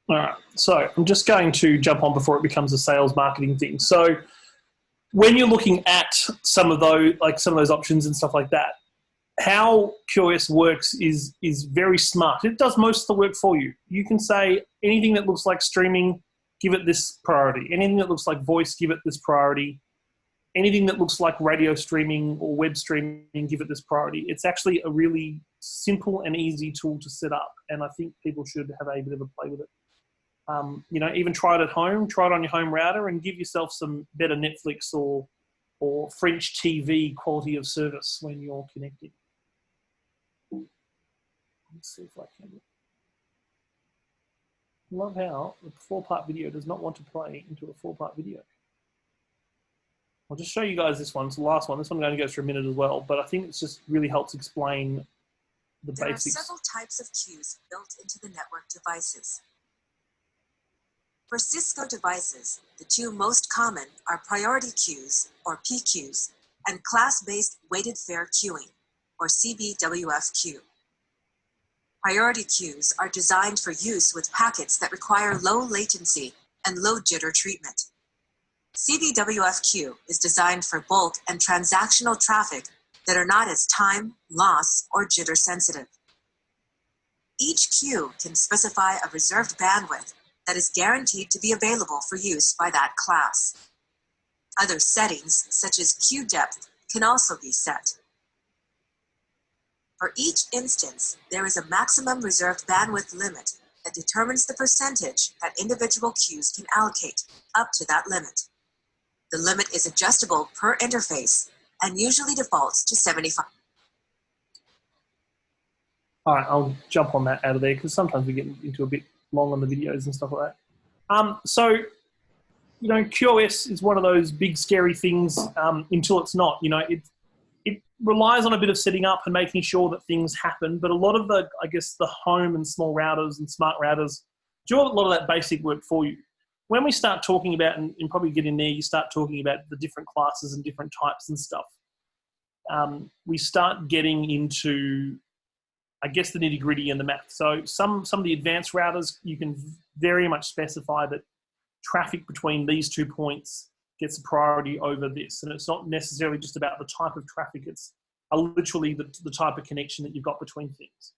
All right, so I'm just going to jump on before it becomes a sales marketing thing. So when you're looking at some of those options and stuff like that, how QoS works is very smart. It does most of the work for you. You can say anything that looks like streaming, give it this priority. Anything that looks like voice, give it this priority. Anything that looks like radio streaming or web streaming, give it this priority. It's actually a really simple and easy tool to set up, and I think people should have a bit of a play with it. You know, even try it at home, try it on your home router, and give yourself some better Netflix or French TV quality of service when you're connecting. Let's see if I can. Love how the 4-part video does not want to play into a 4-part video. I'll just show you guys this one. It's the last one. This one only goes for a minute as well, but I think it just really helps explain the basics. There are several types of queues built into the network devices. For Cisco devices, the 2 most common are priority queues, or PQs, and class-based weighted fair queuing, or CBWF-Q. Priority queues are designed for use with packets that require low latency and low jitter treatment. CBWF-Q is designed for bulk and transactional traffic that are not as time, loss, or jitter sensitive. Each queue can specify a reserved bandwidth that is guaranteed to be available for use by that class. Other settings, such as queue depth, can also be set. For each instance, there is a maximum reserved bandwidth limit that determines the percentage that individual queues can allocate up to that limit. The limit is adjustable per interface and usually defaults to 75. All right, I'll jump on that out of there because sometimes we get into a bit long on the videos and stuff like that. So, you know, QoS is one of those big scary things until it's not. You know, it relies on a bit of setting up and making sure that things happen, but a lot of the, I guess, the home and small routers and smart routers do a lot of that basic work for you. When we start talking about, and probably get in there, you start talking about the different classes and different types and stuff. We start getting into, I guess, the nitty gritty and the math. So some of the advanced routers, you can very much specify that traffic between these 2 points gets a priority over this. And it's not necessarily just about the type of traffic, it's literally the type of connection that you've got between things.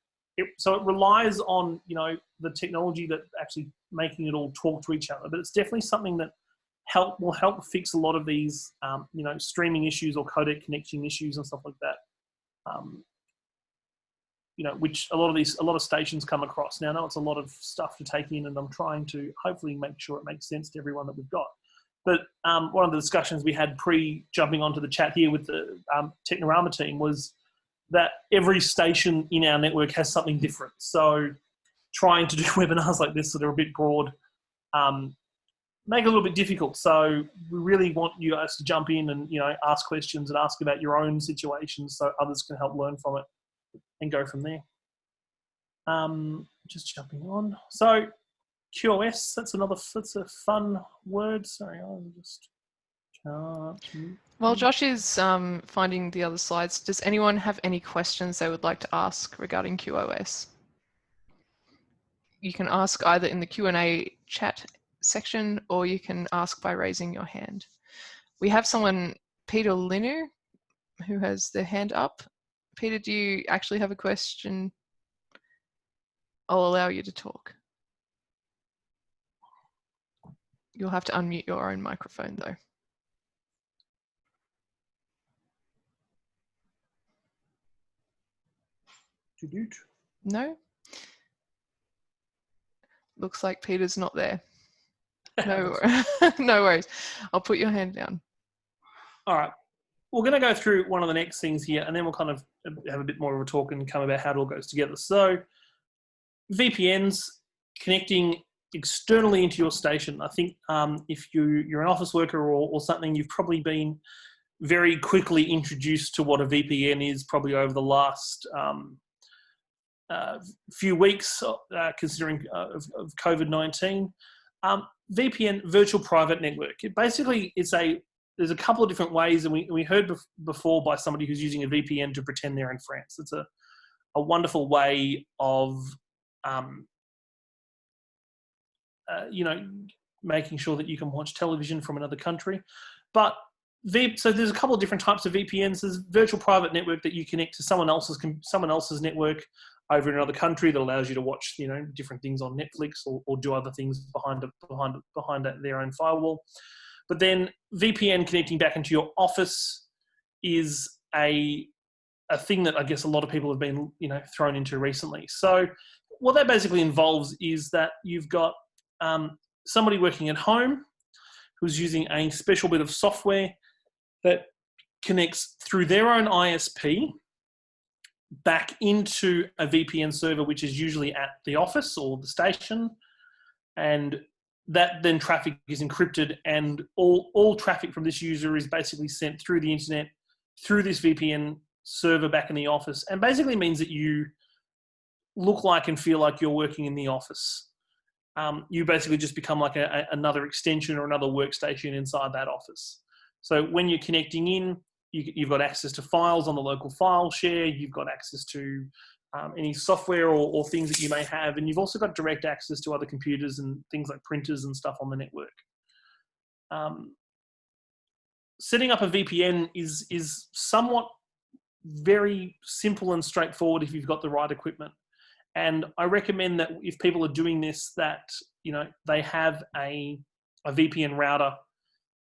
So it relies on, you know, the technology that actually making it all talk to each other. But it's definitely something that will help fix a lot of these, you know, streaming issues or codec connection issues and stuff like that. You know, which a lot of stations come across. Now I know it's a lot of stuff to take in, and I'm trying to hopefully make sure it makes sense to everyone that we've got. But one of the discussions we had pre-jumping onto the chat here with the Technorama team was that every station in our network has something different. So trying to do webinars like this that are a bit broad make it a little bit difficult. So we really want you guys to jump in and, you know, ask questions and ask about your own situations so others can help learn from it and go from there. Just jumping on. So QoS, that's a fun word. Sorry, I'll just can't. While Josh is finding the other slides, does anyone have any questions they would like to ask regarding QoS? You can ask either in the Q&A chat section, or you can ask by raising your hand. We have someone, Peter Linu, who has their hand up. Peter, do you actually have a question? I'll allow you to talk. You'll have to unmute your own microphone though. No? Looks like Peter's not there. No, no worries. I'll put your hand down. All right. We're going to go through one of the next things here, and then we'll kind of have a bit more of a talk and come about how it all goes together. So VPNs, connecting externally into your station. I think if you're an office worker or something, you've probably been very quickly introduced to what a VPN is probably over the last few weeks, considering of COVID-19. VPN, virtual private network. There's a couple of different ways, and we heard before by somebody who's using a VPN to pretend they're in France. It's a wonderful way of, making sure that you can watch television from another country. But so there's a couple of different types of VPNs. There's virtual private network that you connect to someone else's network over in another country that allows you to watch, different things on Netflix or do other things behind their own firewall. But then VPN connecting back into your office is a thing that I guess a lot of people have been, thrown into recently. So what that basically involves is that you've got somebody working at home who's using a special bit of software that connects through their own ISP back into a VPN server, which is usually at the office or the station. And that then traffic is encrypted, and all traffic from this user is basically sent through the internet, through this VPN server back in the office, and basically means that you look like and feel like you're working in the office. You basically just become like another extension or another workstation inside that office. So when you're connecting in, you've got access to files on the local file share, you've got access to any software or things that you may have, and you've also got direct access to other computers and things like printers and stuff on the network. Setting up a VPN is somewhat very simple and straightforward if you've got the right equipment. And I recommend that if people are doing this, that they have a VPN router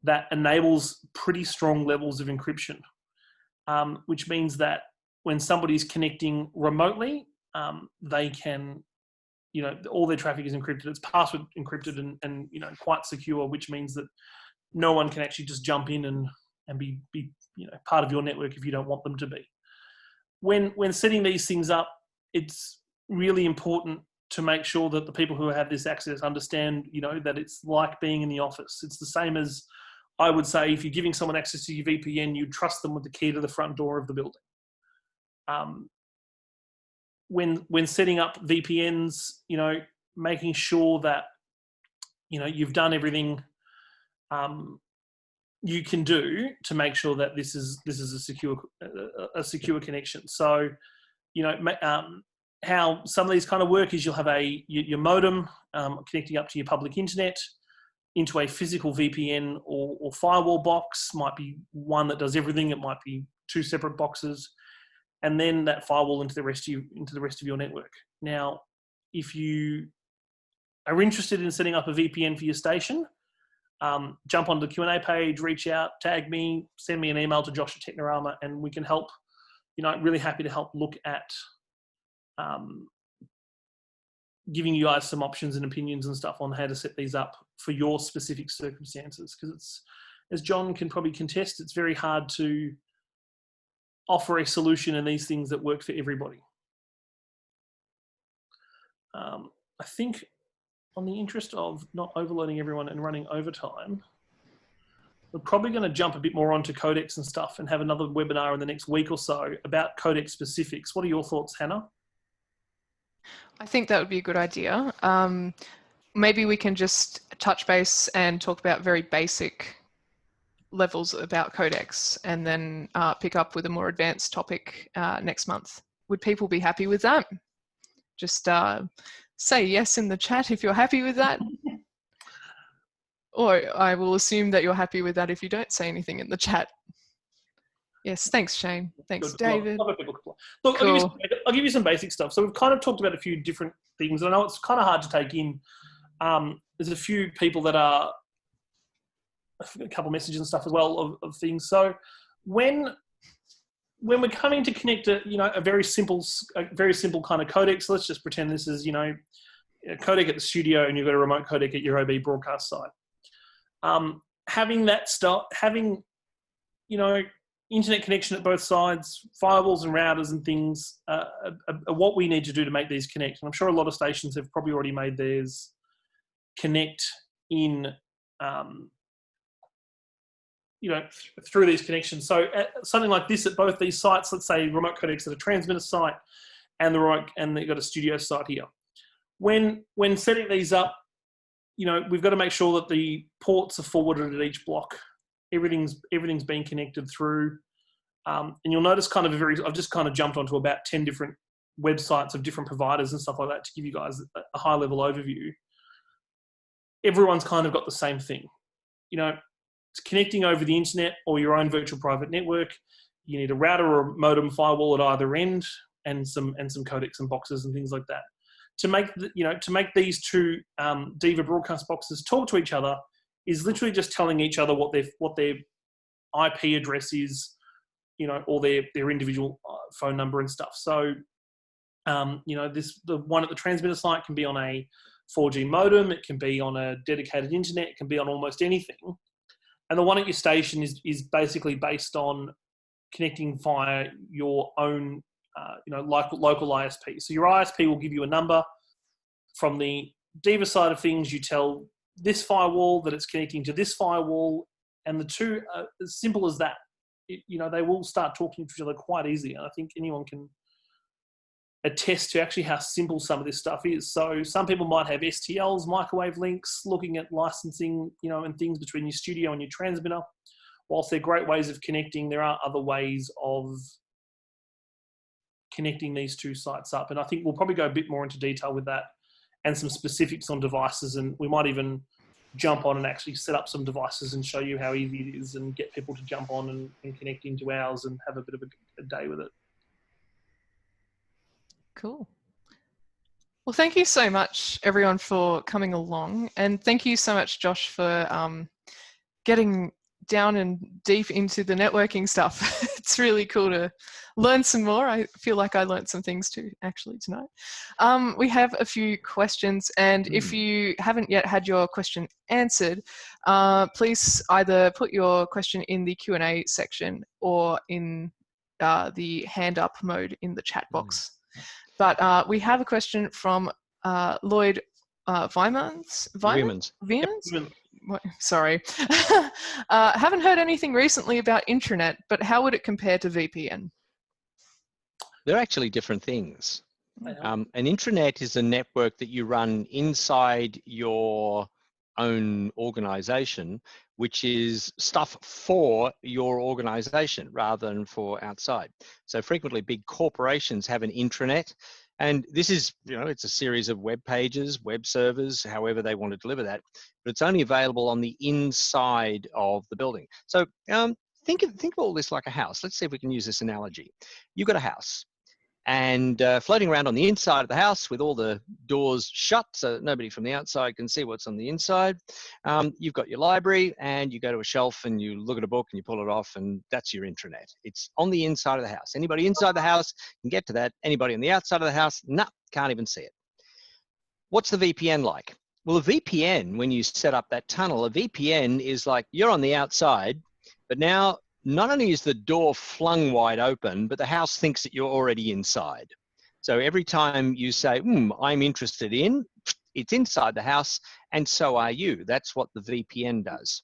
that enables pretty strong levels of encryption, which means that when somebody's connecting remotely, they can, all their traffic is encrypted. It's password encrypted and quite secure, which means that no one can actually just jump in and be part of your network if you don't want them to be. When setting these things up, it's really important to make sure that the people who have this access understand, that it's like being in the office. It's the same as, I would say, if you're giving someone access to your VPN, you trust them with the key to the front door of the building. When setting up VPNs, making sure that, you've done everything you can do to make sure that this is a secure connection. So, how some of these kind of work is you'll have your modem connecting up to your public internet into a physical VPN or firewall box. Might be one that does everything. It might be two separate boxes, and then that firewall into the rest of your network. Now, if you are interested in setting up a VPN for your station, jump onto the Q&A page, reach out, tag me, send me an email to Josh at Technirama, and we can help. Really happy to help look at giving you guys some options and opinions and stuff on how to set these up for your specific circumstances. Because it's, as John can probably contest, it's very hard to offer a solution in these things that work for everybody. I think, on the interest of not overloading everyone and running overtime, we're probably going to jump a bit more onto Codecs and stuff and have another webinar in the next week or so about Codec specifics. What are your thoughts, Hannah? I think that would be a good idea. Maybe we can just touch base and talk about very basic levels about Codecs, and then pick up with a more advanced topic next month. Would people be happy with that? Just say yes in the chat if you're happy with that. Or I will assume that you're happy with that if you don't say anything in the chat. Yes, thanks, Shane. Thanks, Good. David. Look, Cool. I'll give you some basic stuff. So we've kind of talked about a few different things. I know it's kind of hard to take in. There's a few people that are, a couple of messages and stuff as well of things. So when when we're coming to connect a very simple kind of codec, so let's just pretend this is, a codec at the studio and you've got a remote codec at your OB broadcast site. Having internet connection at both sides, firewalls and routers and things are what we need to do to make these connect. And I'm sure a lot of stations have probably already made theirs connect in, through these connections. So something like this at both these sites, let's say remote codecs at a transmitter site and they've got a studio site here. When setting these up, we've got to make sure that the ports are forwarded at each block. Everything's being connected through. And you'll notice I've just kind of jumped onto about 10 different websites of different providers and stuff like that to give you guys a high level overview. Everyone's kind of got the same thing. It's connecting over the internet or your own virtual private network. You need a router or a modem firewall at either end and some codecs and boxes and things like that. To make these two Diva broadcast boxes talk to each other is literally just telling each other what their IP address is, or their individual phone number and stuff. So, the one at the transmitter site can be on a 4G modem, it can be on a dedicated internet, it can be on almost anything. And the one at your station is basically based on connecting via your own, local ISP. So your ISP will give you a number. From the Diva side of things, you tell this firewall that it's connecting to this firewall, and the two are as simple as that. They will start talking to each other quite easily. And I think anyone can attest to actually how simple some of this stuff is. So some people might have STLs, microwave links, looking at licensing, and things between your studio and your transmitter. Whilst they're great ways of connecting, there are other ways of connecting these two sites up. And I think we'll probably go a bit more into detail with that and some specifics on devices. And we might even jump on and actually set up some devices and show you how easy it is and get people to jump on and connect into ours and have a bit of a day with it. Cool. Well, thank you so much, everyone, for coming along. And thank you so much, Josh, for getting down and deep into the networking stuff. It's really cool to learn some more. I feel like I learned some things too, actually, tonight. We have a few questions, and if you haven't yet had your question answered, please either put your question in the Q&A section or in the hand up mode in the chat box. But we have a question from Lloyd Vimans. Sorry. Haven't heard anything recently about intranet, but how would it compare to VPN? They're actually different things. An intranet is a network that you run inside your own organization, which is stuff for your organization rather than for outside. So frequently big corporations have an intranet, and this is, it's a series of web pages, web servers, however they want to deliver that, but it's only available on the inside of the building. So think of all this like a house. Let's see if we can use this analogy. You've got a house, and floating around on the inside of the house with all the doors shut so nobody from the outside can see what's on the inside. You've got your library, and you go to a shelf and you look at a book and you pull it off, and that's your intranet. It's on the inside of the house. Anybody inside the house can get to that. Anybody on the outside of the house, can't even see it. What's the VPN like? Well, a VPN, when you set up that tunnel, a VPN is like you're on the outside, but now not only is the door flung wide open, but the house thinks that you're already inside. So every time you say, I'm interested in, it's inside the house, and so are you. That's what the VPN does.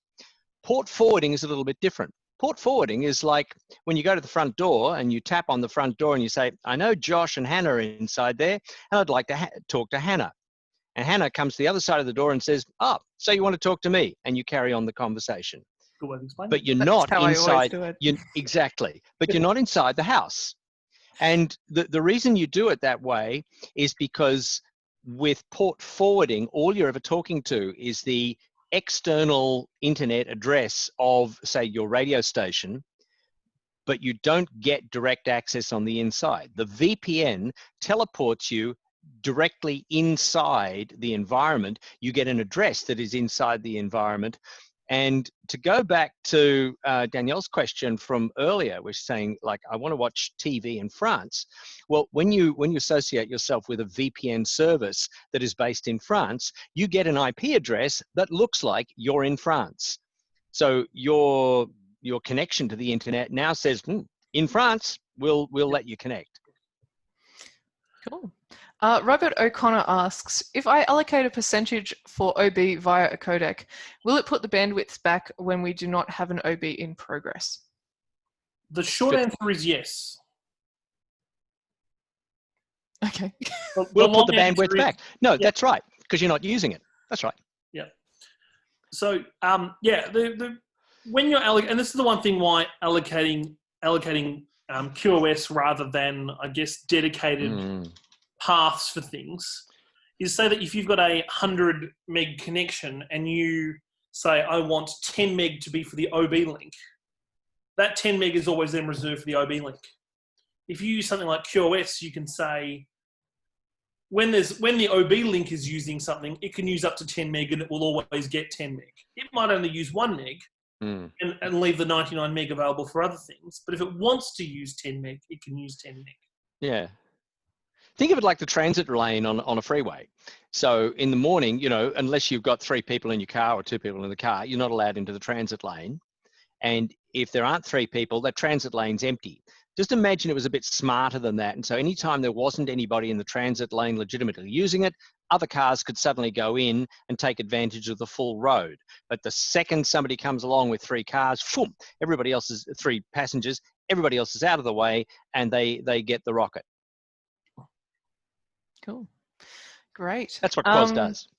Port forwarding is a little bit different. Port forwarding is like when you go to the front door and you tap on the front door and you say, I know Josh and Hannah are inside there, and I'd like to talk to Hannah. And Hannah comes to the other side of the door and says, so you want to talk to me, and you carry on the conversation. But you're not inside. Exactly. But you're not inside the house. And the reason you do it that way is because with port forwarding, all you're ever talking to is the external internet address of, say, your radio station, but you don't get direct access on the inside. The VPN teleports you directly inside the environment. You get an address that is inside the environment, And to go back to Danielle's question from earlier, which is saying, like, I want to watch TV in France. Well, when you associate yourself with a VPN service that is based in France, you get an IP address that looks like you're in France. So your connection to the internet now says, in France, we'll let you connect. Cool. Robert O'Connor asks, if I allocate a percentage for OB via a codec, will it put the bandwidth back when we do not have an OB in progress? The short answer is yes. Okay. We'll put the bandwidth back. No, that's right, because you're not using it. That's right. Yeah. So, yeah, when you're and this is the one thing why allocating QoS rather than, I guess, dedicated paths for things is, say that if you've got a 100 meg connection and you say, I want 10 meg to be for the OB link, that 10 meg is always then reserved for the OB link. If you use something like QoS, you can say, when the OB link is using something, it can use up to 10 meg and it will always get 10 meg. It might only use 1 meg and leave the 99 meg available for other things. But if it wants to use 10 meg, it can use 10 meg. Yeah. Think of it like the transit lane on a freeway. So in the morning, you know, unless you've got 3 people in your car or 2 people in the car, you're not allowed into the transit lane. And if there aren't 3 people, that transit lane's empty. Just imagine it was a bit smarter than that. And so anytime there wasn't anybody in the transit lane legitimately using it, other cars could suddenly go in and take advantage of the full road. But the second somebody comes along with 3 cars, boom, everybody else is 3 passengers, everybody else is out of the way, and they get the rocket. Cool. Great. That's what QoS does.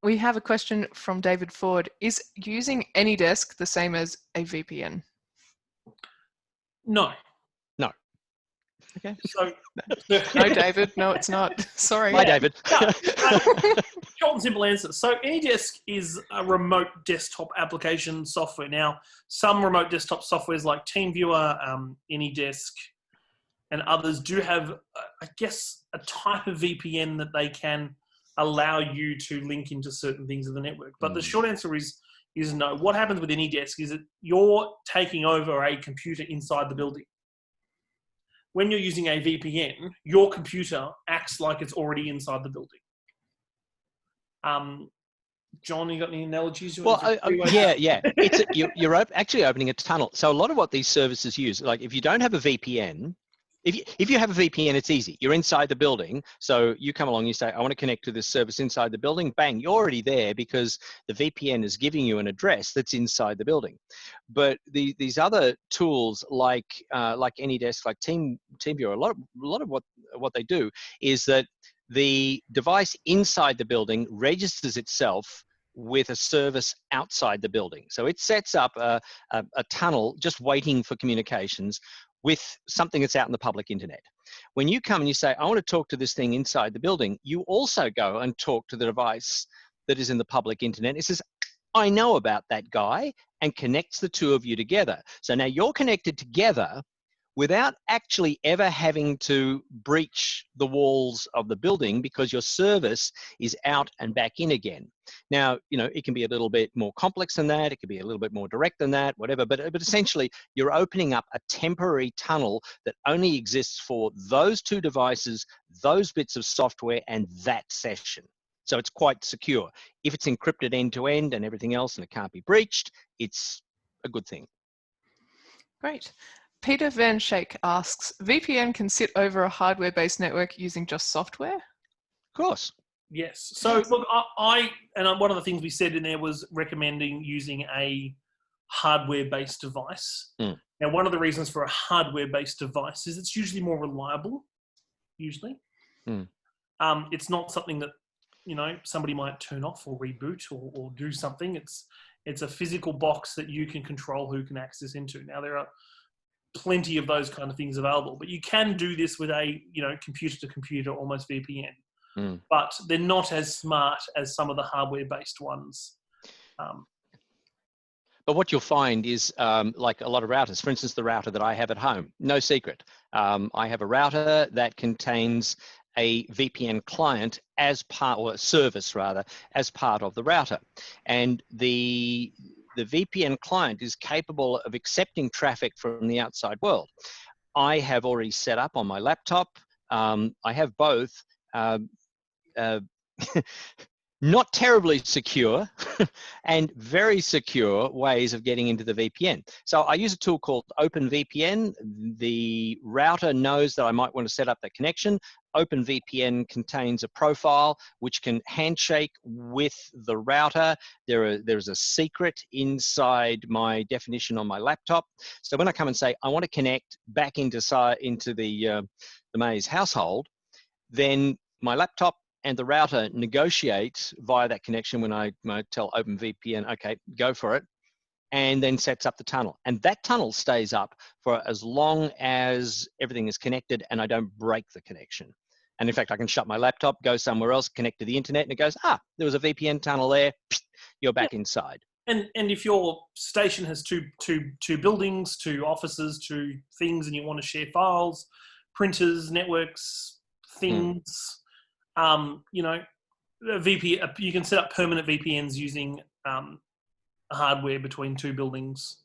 We have a question from David Ford. Is using AnyDesk the same as a VPN? No. No. Okay. So, no, David. No, it's not. Sorry. Bye, David. No, short and simple answer. So AnyDesk is a remote desktop application software. Now, some remote desktop softwares like TeamViewer, AnyDesk, and others do have, I guess, a type of VPN that they can allow you to link into certain things of the network. But the short answer is no. What happens with AnyDesk is that you're taking over a computer inside the building. When you're using a VPN, your computer acts like it's already inside the building. John, you got any analogies? Well, yeah. You're actually opening a tunnel. So a lot of what these services use, like if you don't have a VPN, if you have a VPN, it's easy. You're inside the building. So you come along, you say, I want to connect to this service inside the building. Bang, you're already there because the VPN is giving you an address that's inside the building. But these other tools like AnyDesk, like TeamViewer, a lot of what they do is that the device inside the building registers itself with a service outside the building. So it sets up a tunnel just waiting for communications with something that's out in the public internet. When you come and you say, I want to talk to this thing inside the building, you also go and talk to the device that is in the public internet. It says, I know about that guy, and connects the 2 of you together. So now you're connected together without actually ever having to breach the walls of the building because your service is out and back in again. Now, you know, it can be a little bit more complex than that. It can be a little bit more direct than that, whatever. But essentially, you're opening up a temporary tunnel that only exists for those 2 devices, those bits of software, and that session. So it's quite secure. If it's encrypted end to end and everything else and it can't be breached, it's a good thing. Great. Peter Van Schaik asks, VPN can sit over a hardware-based network using just software? Of course. Yes. So look, one of the things we said in there was recommending using a hardware-based device. Now, one of the reasons for a hardware-based device is it's usually more reliable, usually. It's not something that, you know, somebody might turn off or reboot or do something. It's a physical box that you can control who can access into. Now, there are plenty of those kind of things available, but you can do this with a, you know, computer-to-computer, almost VPN. But they're not as smart as some of the hardware-based ones. But what you'll find is like a lot of routers, for instance, the router that I have at home, no secret. I have a router that contains a VPN client as part, or a service rather, as part of the router. And the VPN client is capable of accepting traffic from the outside world. I have already set up on my laptop. I have both. Not terribly secure and very secure ways of getting into the VPN. So I use a tool called OpenVPN. The router knows that I might want to set up that connection. OpenVPN contains a profile which can handshake with the router. There's a secret inside my definition on my laptop. So when I come and say, I want to connect back into the Maze household, then my laptop and the router negotiates via that connection when I tell OpenVPN, okay, go for it, and then sets up the tunnel. And that tunnel stays up for as long as everything is connected and I don't break the connection. And in fact, I can shut my laptop, go somewhere else, connect to the internet, and it goes, there was a VPN tunnel there, you're back inside. And if your station has two buildings, two offices, two things, and you want to share files, printers, networks, things, you know, you can set up permanent VPNs using hardware between two buildings,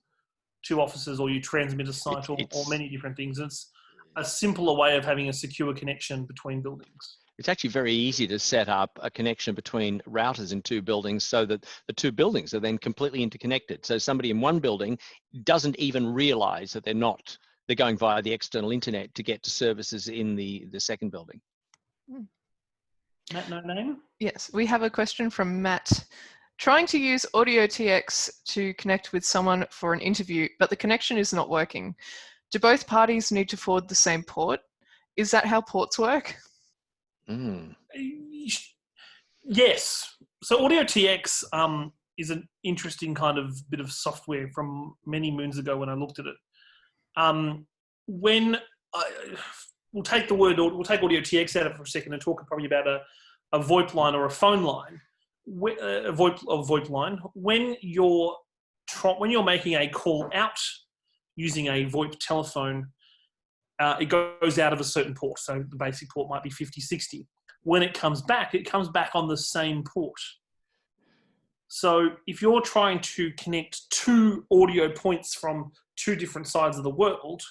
two offices, or you transmit a site, or many different things. It's a simpler way of having a secure connection between buildings. It's actually very easy to set up a connection between routers in two buildings so that the two buildings are then completely interconnected. So somebody in one building doesn't even realize that they're going via the external internet to get to services in the second building. Matt, no name? Yes, we have a question from Matt. Trying to use AudioTX to connect with someone for an interview, but the connection is not working. Do both parties need to forward the same port? Is that how ports work? Yes. So AudioTX is an interesting kind of bit of software from many moons ago when I looked at it. We'll take AudioTX out of it for a second and talk probably about a VoIP line or a phone line. A VoIP line. When you're making a call out using a VoIP telephone, it goes out of a certain port. So the basic port might be 5060. When it comes back on the same port. So if you're trying to connect two audio points from two different sides of the world,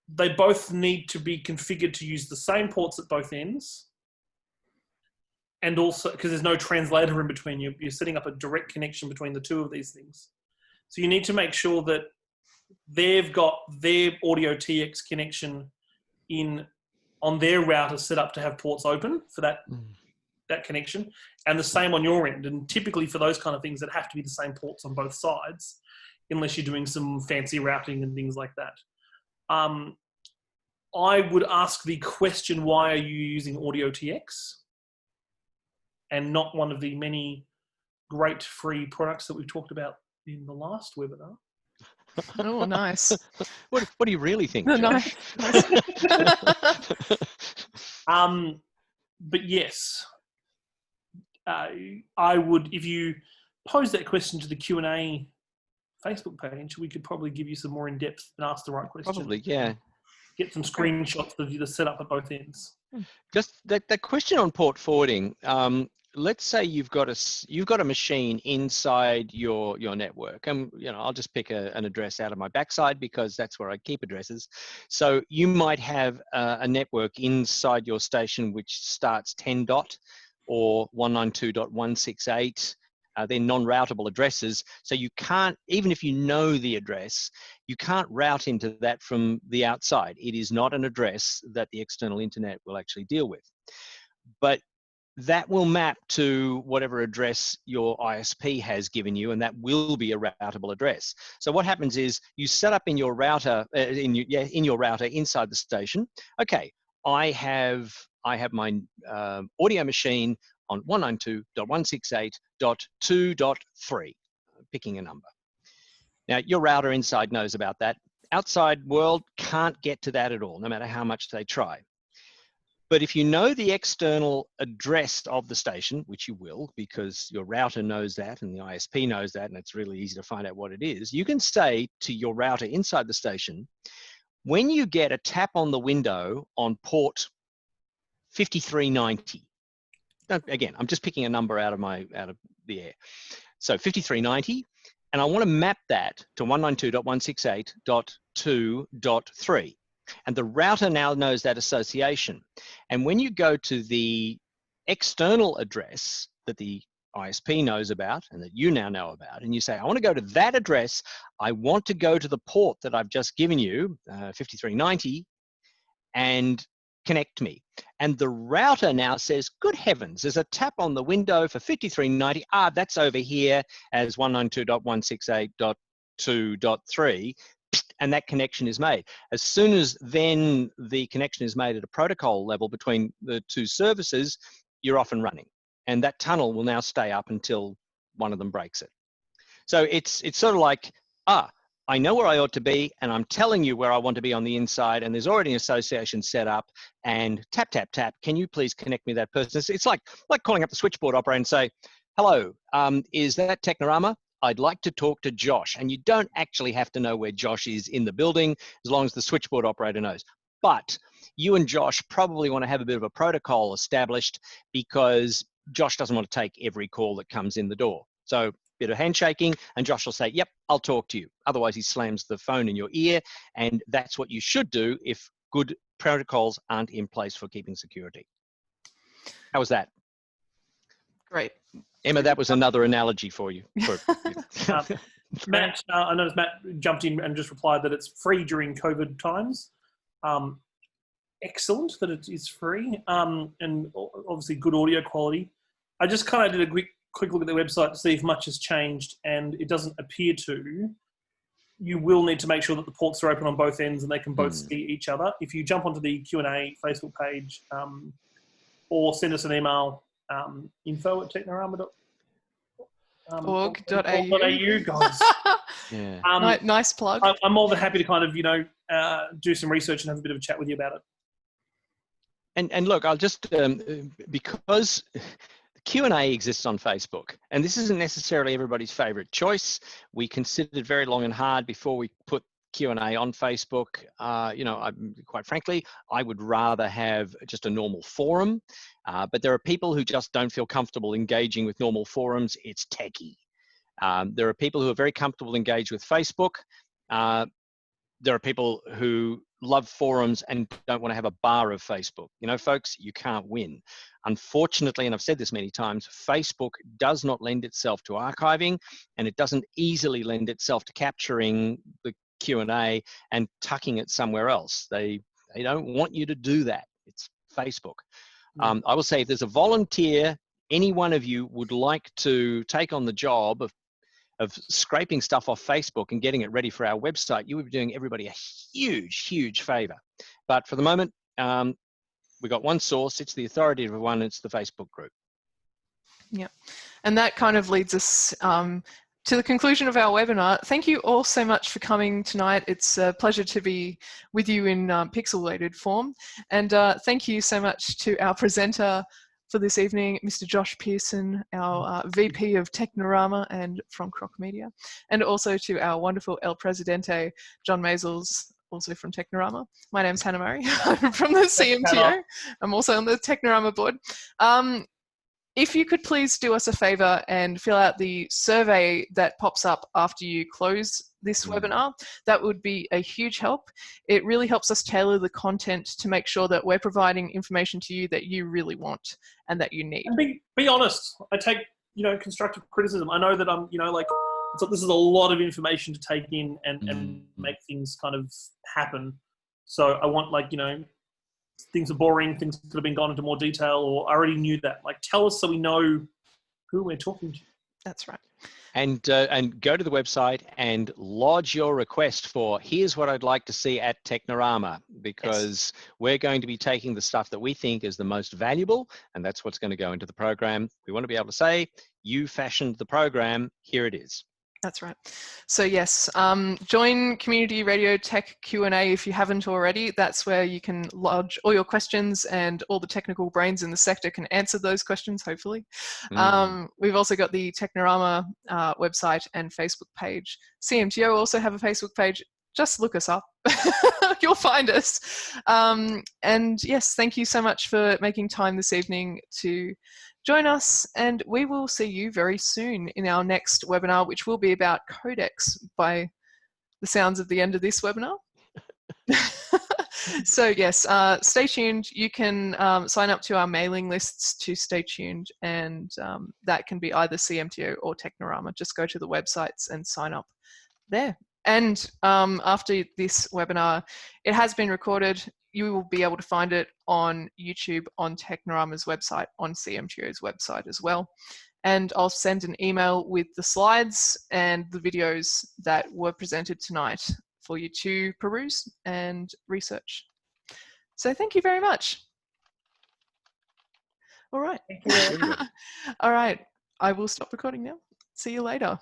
they both need to be configured to use the same ports at both ends. And also, because there's no translator in between, you're setting up a direct connection between the two of these things. So you need to make sure that they've got their AudioTX connection on their router set up to have ports open for that connection, and the same on your end. And typically for those kind of things, that have to be the same ports on both sides, unless you're doing some fancy routing and things like that. I would ask the question, why are you using AudioTX and not one of the many great free products that we've talked about in the last webinar? Oh, nice. What do you really think? No, Josh? nice. But yes, I would, if you pose that question to the Q&A Facebook page, we could probably give you some more in-depth and ask the right question. Probably, yeah. Get some screenshots of the setup at both ends. Just that question on port forwarding. Let's say you've got a machine inside your network, and I'll just pick an address out of my backside because that's where I keep addresses. So you might have a network inside your station which starts 10 dot or 192.168. They're non-routable addresses, so you can't, even if you know the address, you can't route into that from the outside. It is not an address that the external internet will actually deal with. But that will map to whatever address your ISP has given you, and that will be a routable address. So what happens is you set up in your router, in your router inside the station. Okay, I have my audio machine on 192.168.2.3, picking a number. Now, your router inside knows about that. Outside world can't get to that at all, no matter how much they try. But if you know the external address of the station, which you will, because your router knows that and the ISP knows that, and it's really easy to find out what it is, you can say to your router inside the station, when you get a tap on the window on port 5390. Again, I'm just picking a number out of the air. So 5390, and I want to map that to 192.168.2.3. And the router now knows that association. And when you go to the external address that the ISP knows about and that you now know about, and you say, I want to go to that address, I want to go to the port that I've just given you, 5390, and connect me. And the router now says, good heavens, there's a tap on the window for 5390. Ah, that's over here as 192.168.2.3. And that connection is made. As soon as then the connection is made at a protocol level between the two services, you're off and running. And that tunnel will now stay up until one of them breaks it. So it's sort of like, I know where I ought to be, and I'm telling you where I want to be on the inside, and there's already an association set up, and tap, tap, tap, can you please connect me to that person? It's like calling up the switchboard operator and say, hello, is that Technorama? I'd like to talk to Josh. And you don't actually have to know where Josh is in the building, as long as the switchboard operator knows. But you and Josh probably want to have a bit of a protocol established, because Josh doesn't want to take every call that comes in the door. So bit of handshaking, and Josh will say, yep, I'll talk to you. Otherwise, he slams the phone in your ear, and that's what you should do if good protocols aren't in place for keeping security. How was that? Great. Emma, that was another analogy for you. Matt, I noticed Matt jumped in and just replied that it's free during COVID times. Excellent that it is free, and obviously good audio quality. I just kind of did a quick look at their website to see if much has changed, and it doesn't appear to. You will need to make sure that the ports are open on both ends and they can both see each other. If you jump onto the Q&A Facebook page, or send us an email, info@technorama.org.au, guys. Yeah. Nice plug. I'm more than happy to kind of, do some research and have a bit of a chat with you about it. And look, I'll just, because Q&A exists on Facebook, and this isn't necessarily everybody's favorite choice. We considered very long and hard before we put Q&A on Facebook. Quite frankly, I would rather have just a normal forum, but there are people who just don't feel comfortable engaging with normal forums. It's techie. There are people who are very comfortable engaged with Facebook. There are people who love forums and don't want to have a bar of Facebook. Folks, you can't win. Unfortunately, and I've said this many times, Facebook does not lend itself to archiving, and it doesn't easily lend itself to capturing the Q&A and tucking it somewhere else. They don't want you to do that. It's Facebook. I will say, if there's a volunteer, any one of you would like to take on the job of scraping stuff off Facebook and getting it ready for our website, you would be doing everybody a huge, huge favor. But for the moment, we've got one source. It's the authoritative one. It's the Facebook group. Yeah. And that kind of leads us to the conclusion of our webinar. Thank you all so much for coming tonight. It's a pleasure to be with you in pixelated form. And thank you so much to our presenter for this evening, Mr. Josh Pearson, our VP of Technorama and from Croc Media, and also to our wonderful El Presidente, John Maisels, also from Technorama. My name's Hannah Murray. I'm from the CMTO. I'm also on the Technorama board. If you could please do us a favor and fill out the survey that pops up after you close this webinar, that would be a huge help. It really helps us tailor the content to make sure that we're providing information to you that you really want and that you need. And be honest. I take, constructive criticism. I know that I'm, so this is a lot of information to take in and make things kind of happen. So I want, things are boring, things could have been gone into more detail, or I already knew that. Tell us so we know who we're talking to. That's right. And go to the website and lodge your request for, here's what I'd like to see at Technorama, because we're going to be taking the stuff that we think is the most valuable, and that's what's going to go into the program. We want to be able to say, you fashioned the program, here it is. That's right. So yes, join Community Radio Tech Q&A if you haven't already. That's where you can lodge all your questions, and all the technical brains in the sector can answer those questions, hopefully. We've also got the Technorama website and Facebook page. CMTO also have a Facebook page. just look us up. You'll find us. And yes, thank you so much for making time this evening to join us, and we will see you very soon in our next webinar, which will be about Codecs by the sounds of the end of this webinar. So yes, stay tuned. You can sign up to our mailing lists to stay tuned, and that can be either CMTO or Technorama. Just go to the websites and sign up there. And after this webinar, it has been recorded. You will be able to find it on YouTube, on Technorama's website, on CMTO's website as well. And I'll send an email with the slides and the videos that were presented tonight for you to peruse and research. So thank you very much. All right. Thank you. All right. I will stop recording now. See you later.